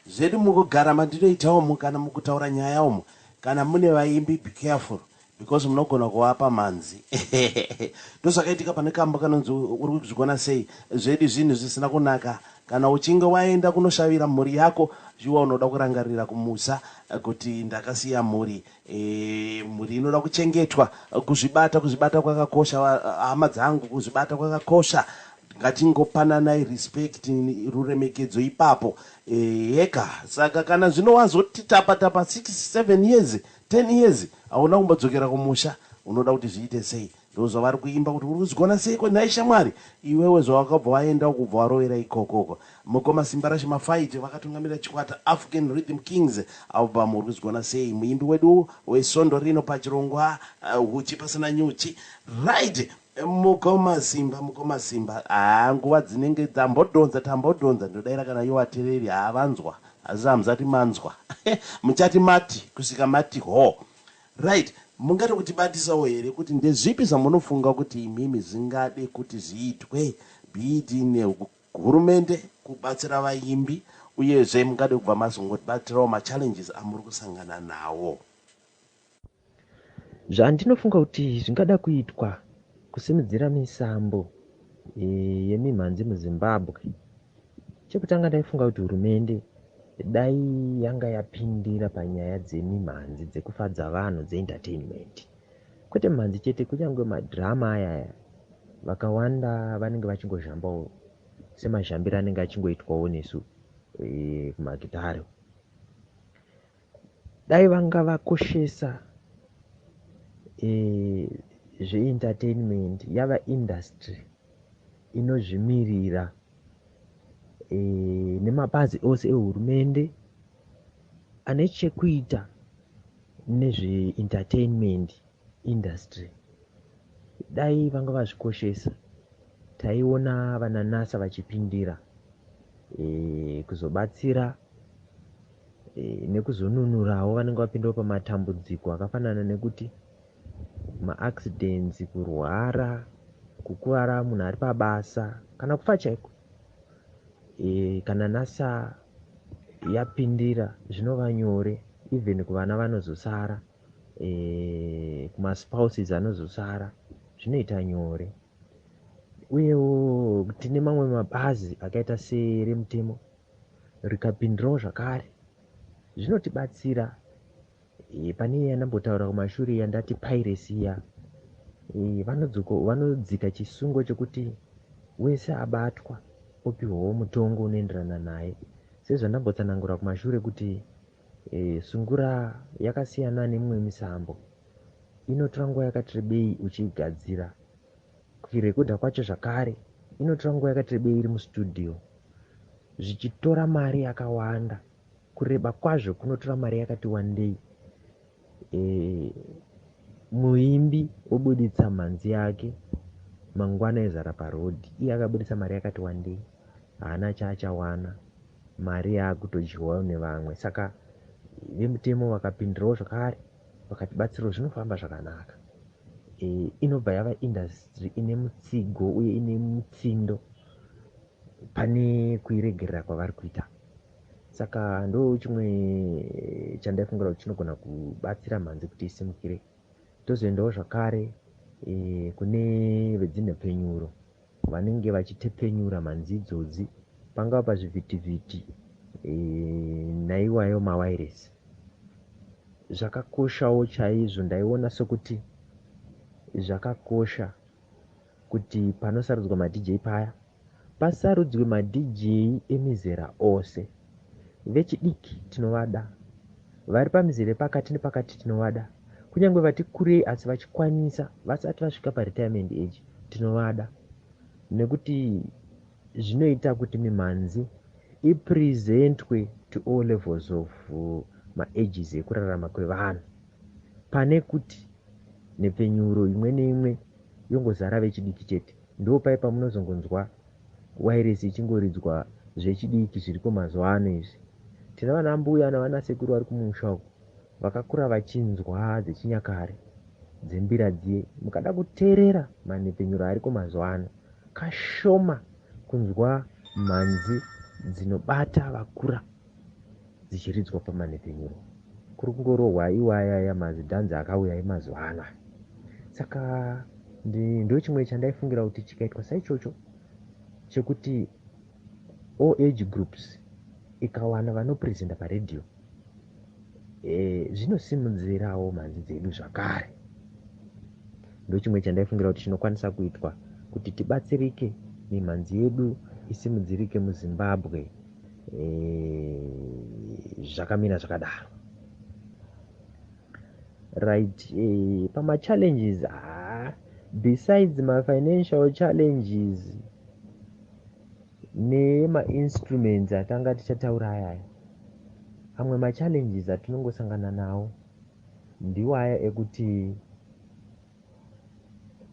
zvedu mukugara mandinoita umu kana mukutaura nyaya umu kana mune vaimbi be careful because munogona kuvapa manzi ndozvakaitika pane kambo kanonzi uri kuzvigona sei zvedu zvinhu zvisina kunaka kana uchinge waenda kunoshavira mhuri yako zviwa unoda kurangarira kumusa kuti ndakasiya mhuri mhuri inoda kuchengetwa kuzvibata kwakakosha hama dzangu kuzvibata kwakakosha ngatingopananai respect ruremekedzo ipapo yeka saka kana zvinowazoti tapa 6-7 years 10 years hauna kumbodzokera kumusha unoda kuti zviite sei ndozvavari kuimba kuti uri kuzigona sei kwenhaisha mwari iwewe zvawakabva waenda kubva warovera ikokoko mukoma Simbarashe Mafaiti vakatungamirira chikwata African Rhythm Kings album uri kuzigona sei muimbi wedu wesondo rino pachirongwa huchi pasina nyuchi right mukoma simba nguva dzinenge tambodonza ndodaira kana iwo atereri havanzwa asi hamuzati manzwa muchati mati kusika mati ho right mungati kutibatisawo here kuti ndezvipi zvamunofunga kuti imimi zvingade kuti zviitwe bhiti nehurumende kubatsira vaimbi uyezve mungade kubva mazongotibatirawo machallenges amuri kusangana nawo?
Zvandinofunga kuti zvingada kuitwa kusimudzira misambo yemimhanzi muZimbabwe. Chekutanga ndaifunga kuti hurumende dai yanga yapindira panyaya dzemimhanzi dzekufadza vanhu dzeentertainment. Kwete mimhanzi chete, kunyangwe madhirama aya vakawanda vanenge vachingozhambawo semazhambiro anenge achingoitwawo nesu kumagitare. Dai vanga vakoshesa zve-entertainment yava industry inozvimirira nemabazi ose ehurumende ane chekuita nezve-entertainment industry. Dai vanga vazvikoshesa, taiona vana NASA vachipindira kuzobatsira nekuzonunurawo vanenge vapindawo pamatambudziko akafanana nekuti maaccidents, kurwara, kukuvara munhu ari pabasa kana kufa chaiko. Kana NASA yapindira zvinova nyore even kuvana vanozosara, kumaspouses anozosara zvinoita nyore. Uyewo tine mamwe mabazi akaita seremutemo rikapindirawo zvakare zvinotibatsira pane yandambotaura kumashure yandati piracy ya. Vanodzika chisungo chekuti wese abatwa opiwawo mutongo unoenderana naye. Sezvandambotsanangura kumashure kuti sungura yakasiyana nemimwe misambo, inotora nguva yakati rebei uchigadzira. Kuirekodha kwacho zvakare inotora nguva yakati rebei iri mustudio, zvichitora mari yakawanda. Kureba kwazvo kunotora mari yakati wandei. Muimbi obuditsa mhanzi yake mangwana ezara parodhi, iye akabuditsa mari yakati wandei, haana chaachawana, mari yaakutodyiwawo nevamwe. Saka vemutemo vakapindirawo zvakare vakatibatsirawo, zvinofamba zvakanaka. Inobva yava industry ine mutsigo uye ine mutsindo pane kuiregerera kwavari kuita. Saka ndo chimwe chandaifungira kuti chinogona kubatsira mhanzi kuti isimukire. Tozoendawo zvakare kune vedzinhepenyuro vanenge vachitepenyura mhanzi idzodzi, pangava pazvivhitivhiti naiwayo mawiresi. Zvakakoshawo chaizvo, ndaiona sokuti zvakakosha kuti panosarudzwa madJ paya pasarudzwe madJ emizera ose. Vechidiki tinovada, vari pamizera pakati nepakati tinovada, kunyangwe vati kurei asi vachikwanisa vasati vasvika paretirement age tinovada, nekuti zvinoita kuti mimhanzi ipresentwe to all levels of maages ekurarama kwevanhu, pane kuti nepfenyuro imwe neimwe yongozara vechidiki chete. Ndo pai pamunozongonzwa wairesi ichingoridzwa zvechidiki zviriko mazuva ano izvi. Tina vana mbuya navana sekuru vari kumusha uko vakakura vachinzwa dzechinyakare dzembira dziye. Mukada kuteerera manhepfenyuro ariko mazuva ano, kashoma kunzwa mhanzi dzinobata vakura dzichiridzwa pamanhepfenyuro. Kuri kungorohwa iwaya mazidhanzi akauya emazuva ano. Saka ndo chimwe chandaifungira kuti chikaitwa saichocho chekuti all age groups ikawana vanopresenta paredhiyo, zvinosimudzirawo mhanzi dzedu zvakare. Ndo chimwe chandaifungira kuti chinokwanisa kuitwa kuti tibatsirike mimhanzi yedu isimudzirike muZimbabwe. Zvakamira zvakadaro. Right, pama-challenges, besides ma-financial challenges nema-instruments atanga tichataura ayaya, amwe ma-challenges atinongosangana nawo ndiwaya ekuti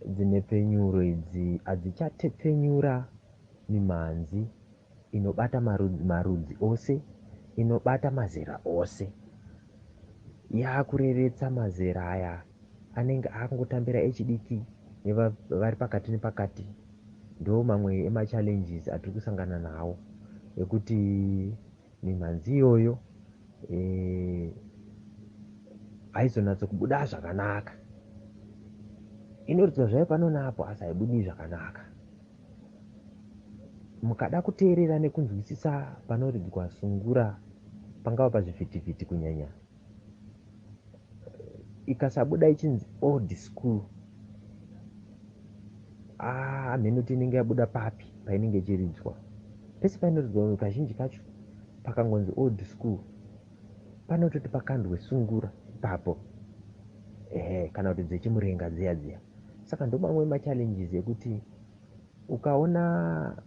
dzinepfenyuro idzi hadzichatepfenyura mimhanzi inobata marudzi ose, inobata mazera ose. Yakureretsa mazera aya anenge akangotambira echidiki nevari pakati nepakati. Ndo mamwe ema-challenges atiri kusangana nawo ekuti mimhanzi iyoyo haizonatso kubuda zvakanaka. Inoridzwa zvayo pano napo asi haibudi zvakanaka. Mukada kuteerera nekunzwisisa panoridzwa sungura, pangava pazvivhitivhiti kunyanya, ikasabuda ichinzi old school, mhenoti inenge yabuda papi painenge ichiridzwa. Pese painoridzwa kazhinji kacho pakangonzi old school, panototi pakandwe sungura ipapo, kana kuti dzechimurenga dziya. Saka ndo mamwe ma-challenges ekuti ukaona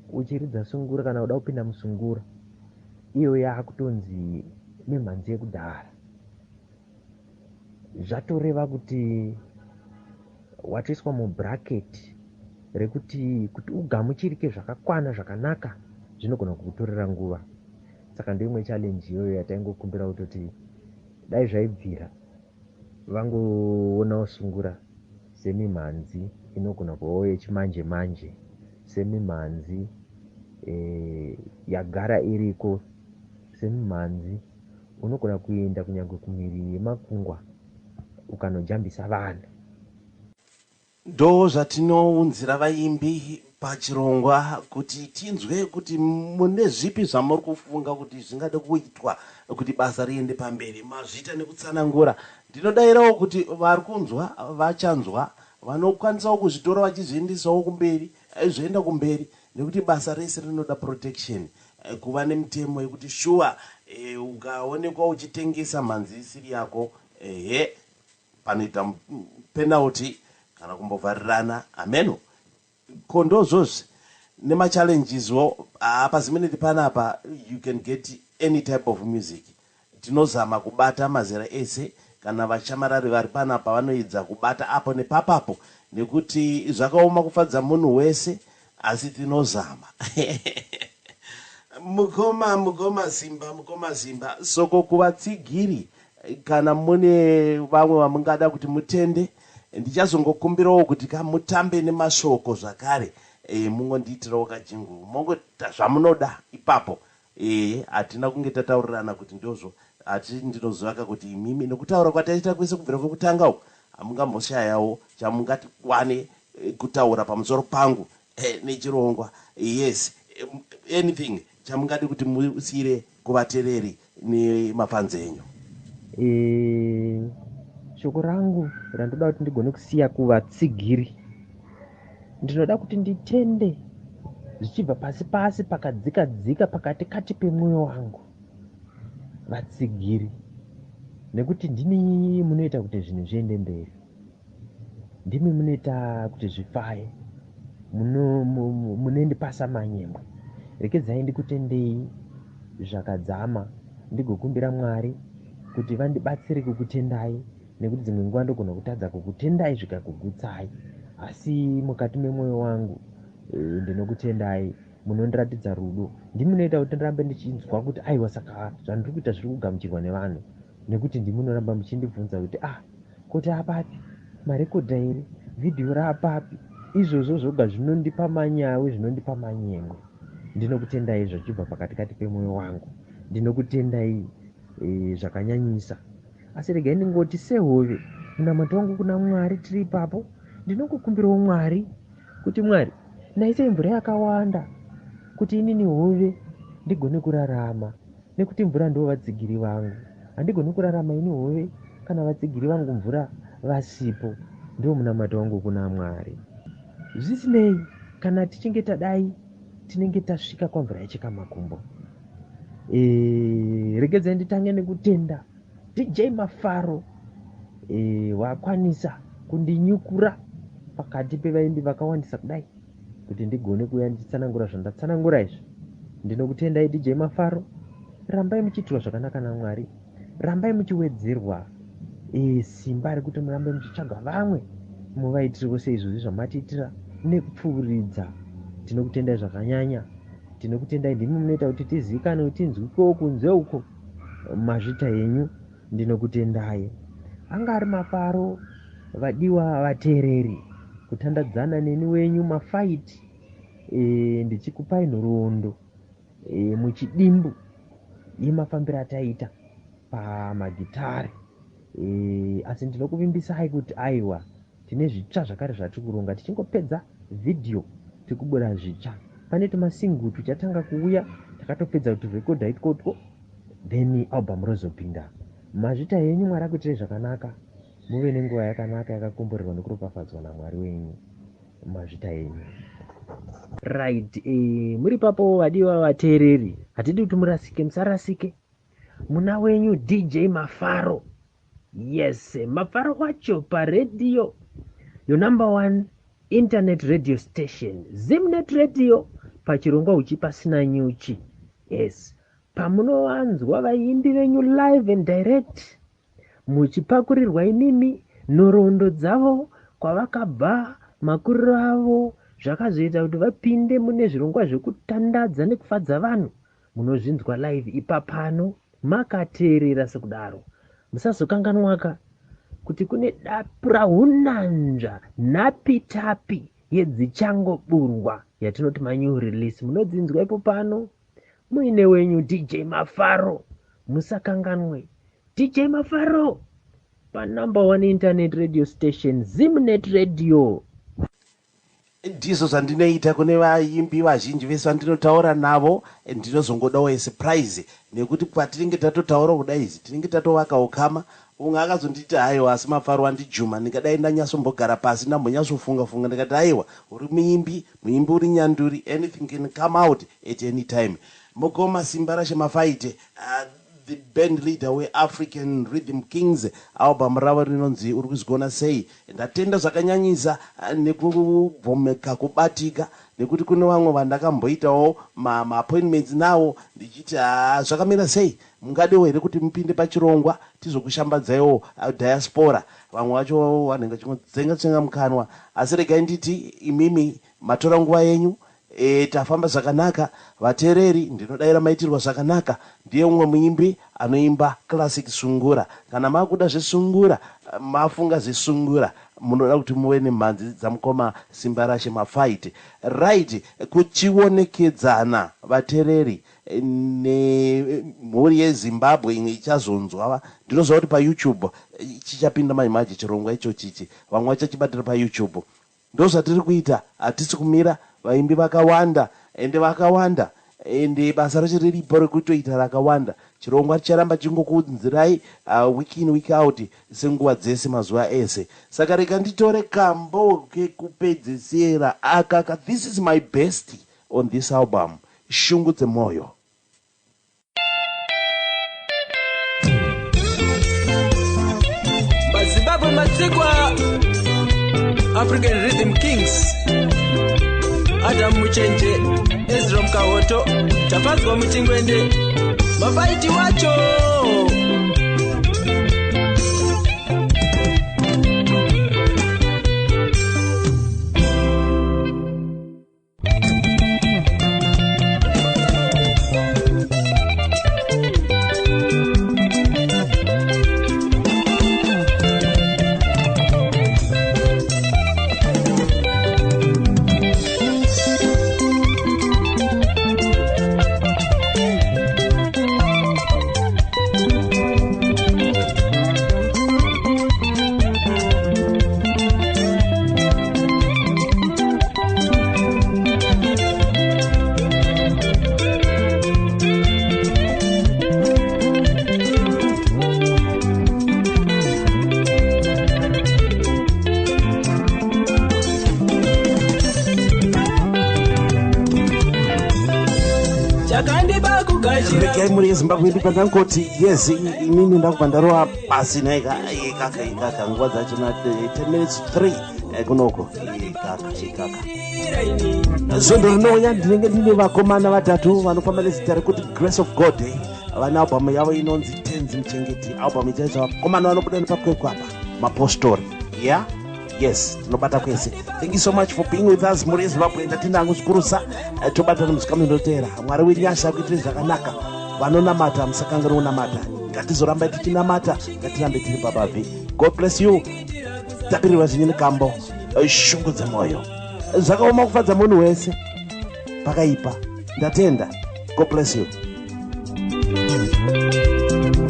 uchiridza sungura kana uda kupinda musungura, iyo yakutonzi mimhanzi yekudhara, zvatoreva kuti watoiswa mubracket rekuti kuti ugamuchirike zvakakwana zvakanaka zvinogona kukutorera nguva. Saka ndoimwe challenge iyoyo yataingokumbira kutoti dai zvaibvira vangoonawo sungura semimhanzi inogona kuvawo yechimanje manje, semimhanzi yagara iriko, semimhanzi unogona kuenda kunyange kumhiri yemakungwa ukanojambisa vanhu.
Ndo zvatinounzira vaimbi pachirongwa kuti tinzwe kuti mune zvipi zvamuri kufunga kuti zvingada kuitwa kuti basa riende pamberi, mazvita nekutsanangura. Ndinodayirawo kuti vari kunzwa vachanzwa vanokwanisawo kuzvitora vachizviendesawo kumberi, zvoenda kumberi, nekuti basa rese rinoda protection, kuva nemitemo yekuti shuwa ukaonekwa uchitengesa mhanzi isiri yako, panoita penalty kana kumbovharirana. Ameno kondozvozvi nema-challengeswo pazimineti panapa, you can get any type of music. Tinozama kubata mazera ese, kana vachamarari vari panapa vanoedza kubata apo nepapapo, nekuti zvakaoma kufadza munhu wese, asi tinozama. mukoma simba. Soko kuvatsigiri kana mune vamwe vamungada kuti mutende, ndichazongokumbirawo kuti mutambe nemashoko zvakare, mungondiitirawo kajingu, mongoita zvamunoda ipapo. Hatina kunge tataurirana kuti ndozvo, ati ndinozvaka kuti imimi nekutaura kwataita kwese kubvira kwekutanga uko hamungamboshayawo chamungati wane kutaura pamusoro pangu nechirongwa. Yes, anything chamungadi kuti musire kuvateereri nemafanzi enyu.
Shoko rangu randoda kuti ndigone kusiya kuvatsigiri, ndinoda kuti nditende zvichibva pasi pakadzika pakati pemwoyo wangu, vatsigiri, nekuti ndimi munoita kuti zvinhu zviende mberi, ndimi munoita kuti zvifaye, munoende kundipasa manyemwe. Rekedzai ndikutendei zvakadzama, ndigokumbira Mwari kuti vandibatsire kukutendai, nekuti dzimwe nguva ndogona kutadza kukutendai zvikakugutsai, asi mukati memwoyo wangu ndinokutendai, munondiratidza rudo. Ndimunoita kuti ndirambe ndichinzwa kuti aiwa, saka zvandiri kuita zviri kugamuchirwa nevanhu, nekuti ndimunoramba muchindibvunza kuti kuti apapi marekodha ere, vhidhiyo raapapi. Izvozvo zvoga zvinondipa manyawi, zvinondipa manyemwe. Ndinokutendai zvichibva pakatikati pemwoyo wangu, ndinokutendai zvakanyanyisa. Asi regai ndingoti sehove munamato wangu kuna Mwari tiri ipapo, ndinokukumbirawo Mwari kuti Mwari naisei mvura yakawanda kuti inini hove ndigone kurarama, nekuti mvura ndo vadzigiri vangu. Handigoni kurarama ini hove kana vadzigiri vangu mvura vasipo. Ndio munamato wangu kuna Mwari. Zvisinei kana tichinge tadai tinenge tasvika kwamvura yechikamakumbo. Regedzai nditange nekutenda DJ Mafaro wakwanisa kundinyukura pakati pevaimbi vakawandisa kudai kuti ndigone kuuya nditsanangura zvandatsanangura izvi. Ndinokutendai DJ Mafaro. Rambai muchiitwa zvakanaka naMwari, rambai muchiwedzerwa simba rekuti murambe muchitsvaga vamwe muvaitiriwo seizvozvi zvamatiitira nekupfuuridza. Tinokutendai zvakanyanya, tinokutendai ndimi munoita kuti tizivikane, kuti tinzwikewo kunze uko mazvita yenyu. Ndinokutendai. Anga ari Mafaro, vadiwa vateereri, kutandadzana neni wenyu Mafaiti, ndichikupai nhoroondo muchidimbu yemafambiro ataita pamagitare. Asi ndinokuvimbisai kuti aiwa, tine zvitsva zvakare zvatiri kuronga. Tichingopedza vhidhiyo tikubura zvitsva. Pane tumasingu tuchatanga kuuya, takatopedza kuti rekodha itkotwo, then album rozopinda. Mazvita yenyu Mwari akuitirei zvakanaka, muve nenguva yakanaka yakakomborerwa nekuropafadzwa naMwari wenyu. Mazvita yenyu. Right, muri papo vadiwa vateereri, hatidi kuti murasike, musarasike. Muna wenyu DJ Mafaro. Yes, Mafaro wacho paredio, your number one internet radio station, Zimnet Radio, pachirongwa uchipasina nyuchi. Yes, pamunowanzwa vaimbi venyu live and direct, muchipakurirwa inimi nhoroondo dzavo kwavakabva, makuriro avo, zvakazoita kuti vapinde mune zvirongwa zvekutandadza nekufadza vanhu. Munozvinzwa live ipapano makateerera sekudaro. Musazokanganwaka kuti kune dapura hunanzva napitapi yedzichangoburwa yatinoti manyu release. Munodzinzwa ipo pano muine wenyu DJ Mafaro. Musakanganwe. DJ Mafaro pa number one internet radio station, Zimnet Radio.
Ndizvo zvandinoita kune vaimbi vazhinji vese vandinotaura navo. Ndinozongodawo surprise nekuti patinenge tatotaura kudai izi tinenge tatovaka ukama. Unga akazonditi haiwa, asi Mafaro wandijuma. Ndikadai ndanyasombogara pasi ndambonyatsofunga ndikati haiwa, uri muimbi uri nyanduri, anything can come out at any time. Mukoma Simbarashe Mafaiti, the band leader we African Rhythm Kings, album ravo rinonzi uri kuzigona sei. Ndatenda zvakanyanyisa nekuvhomeka kubatika, nekuti kune vamwe vandakamboitawo ma-appointments nawo ndichiti zvakamira sei, mungadewo here kuti mupinde pachirongwa tizokushambadzaiwo diaspora. Vamwe vacho vanenge chingotsenga mukanwa. Asi regai nditi imimi matora nguva yenyu, tafamba zvakanaka. Vateereri ndinodayira maitirwa zvakanaka. Ndiye umwe muimbi anoimba classic sungura. Kana makuda zvesungura, mafunga zvesungura, munoda kuti muve nemhanzi dzamukoma Simbarashe Mafaiti. Right, kuchionekedzana vateereri nemhuri yeZimbabwe imwe ichazonzwa. Ndinoziva kuti paYouTube chichapinda maimaji chirongwa icho chichi, vamwe vachachibatira paYouTube. Ndo zvatiri kuita, hatisi kumira. Vaimbi vakawanda ende basa racho riripo rekutoita rakawanda. Chirongwa chicharamba chingokunzirai week in week out senguva dzese mazuva ese. Saka reka nditore kambo kekupedzisira akaka. This is my best on this album, Shungu dzemoyo.
Zimbabwe Matigwa, African Rhythm Kings, Adam Muchenje, Ezra Mkawoto, Tapazwa Mutingwende, Mafaiti wacho.
Rekai muri Zimbabwe ndipandangoti yes inini ndakubva ndarova pasi naye kaka nguva dzacho na 10 minutes 3 kunoko kaka zondo rinouya ndinenge ndine vakomana vatatu vanofamba nezita rekuti Grace of God vane album yavo inonzi Tenzi Muchengeti album ichaizva vakomana vanobuda nepakwekwa apa mapostori yeah yes tinobata kwese. Thank you so much for being with us muri Zimbabwe ndatenda hangu zvikurusa tobata nemusika munotera Mwari wenyasha kuitire zvakanaka vanonamata musakanga ronamata ngatizoramba tichinamata ngatirambe tiri pababvi. God bless you. Tapirirwa zvinyi nekambo shungu dzemwoyo zvakaoma kufadza munhu wese pakaipa ndatenda. God bless you.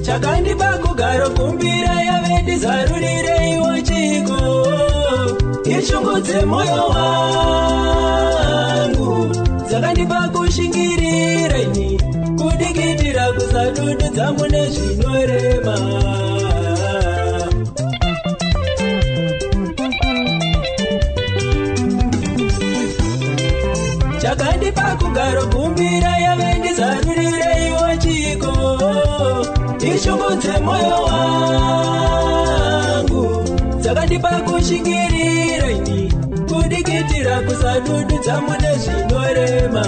Chakandipa kugaro kumbira yavendizarurire iwo chiko ishungu dzemoyo wangu dzakandipa kushingirira ini kudikitira kusadududza mune zvinorema chakandipa kugaro kumbira yavendizarurire iwo chiko ishungu dzemoyo wangu dzakandipa kushingirira ini kudikitira kusadududza mune zvinorema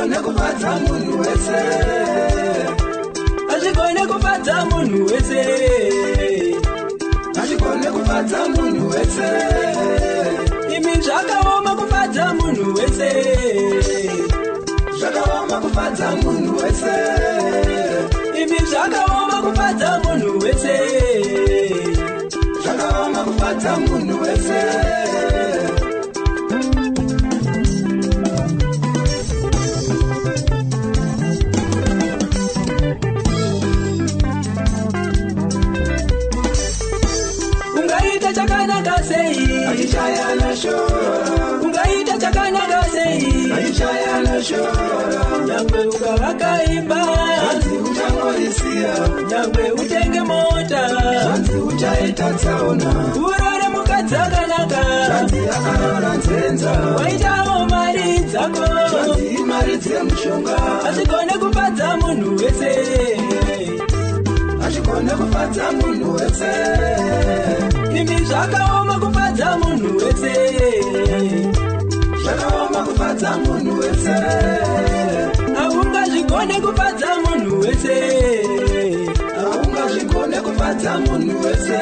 achigone kufadza munhu wese, achigone kufadza munhu wese, achigone kufadza munhu wese, imi zvakaoma kufadza munhu wese, zvakaoma kufadza munhu wese, imi zvakaoma kufadza munhu wese, zvakaoma kufadza munhu wese. Ungaita chakanaka sei, achichayana shoro. Ungaita chakanaka sei, achichayana shoro. Nyangwe ukavakaimba, zvanzi uchangoisiya. Nyangwe utenge mota, zvanzi uchaita tsaona. Urore mukadzi akanaka, zvanzi akarora nzenza. Waitawo mari dzako, zvanzi imari dzemushonga. Achigone kufadza munhu wese, achigone kufadza munhu wese, imi zvakaoma kufadza munhu wese, zvakaoma kufadza munhu wese, aungazvigone kufadza munhu wese, aungazvigone kufadza munhu wese.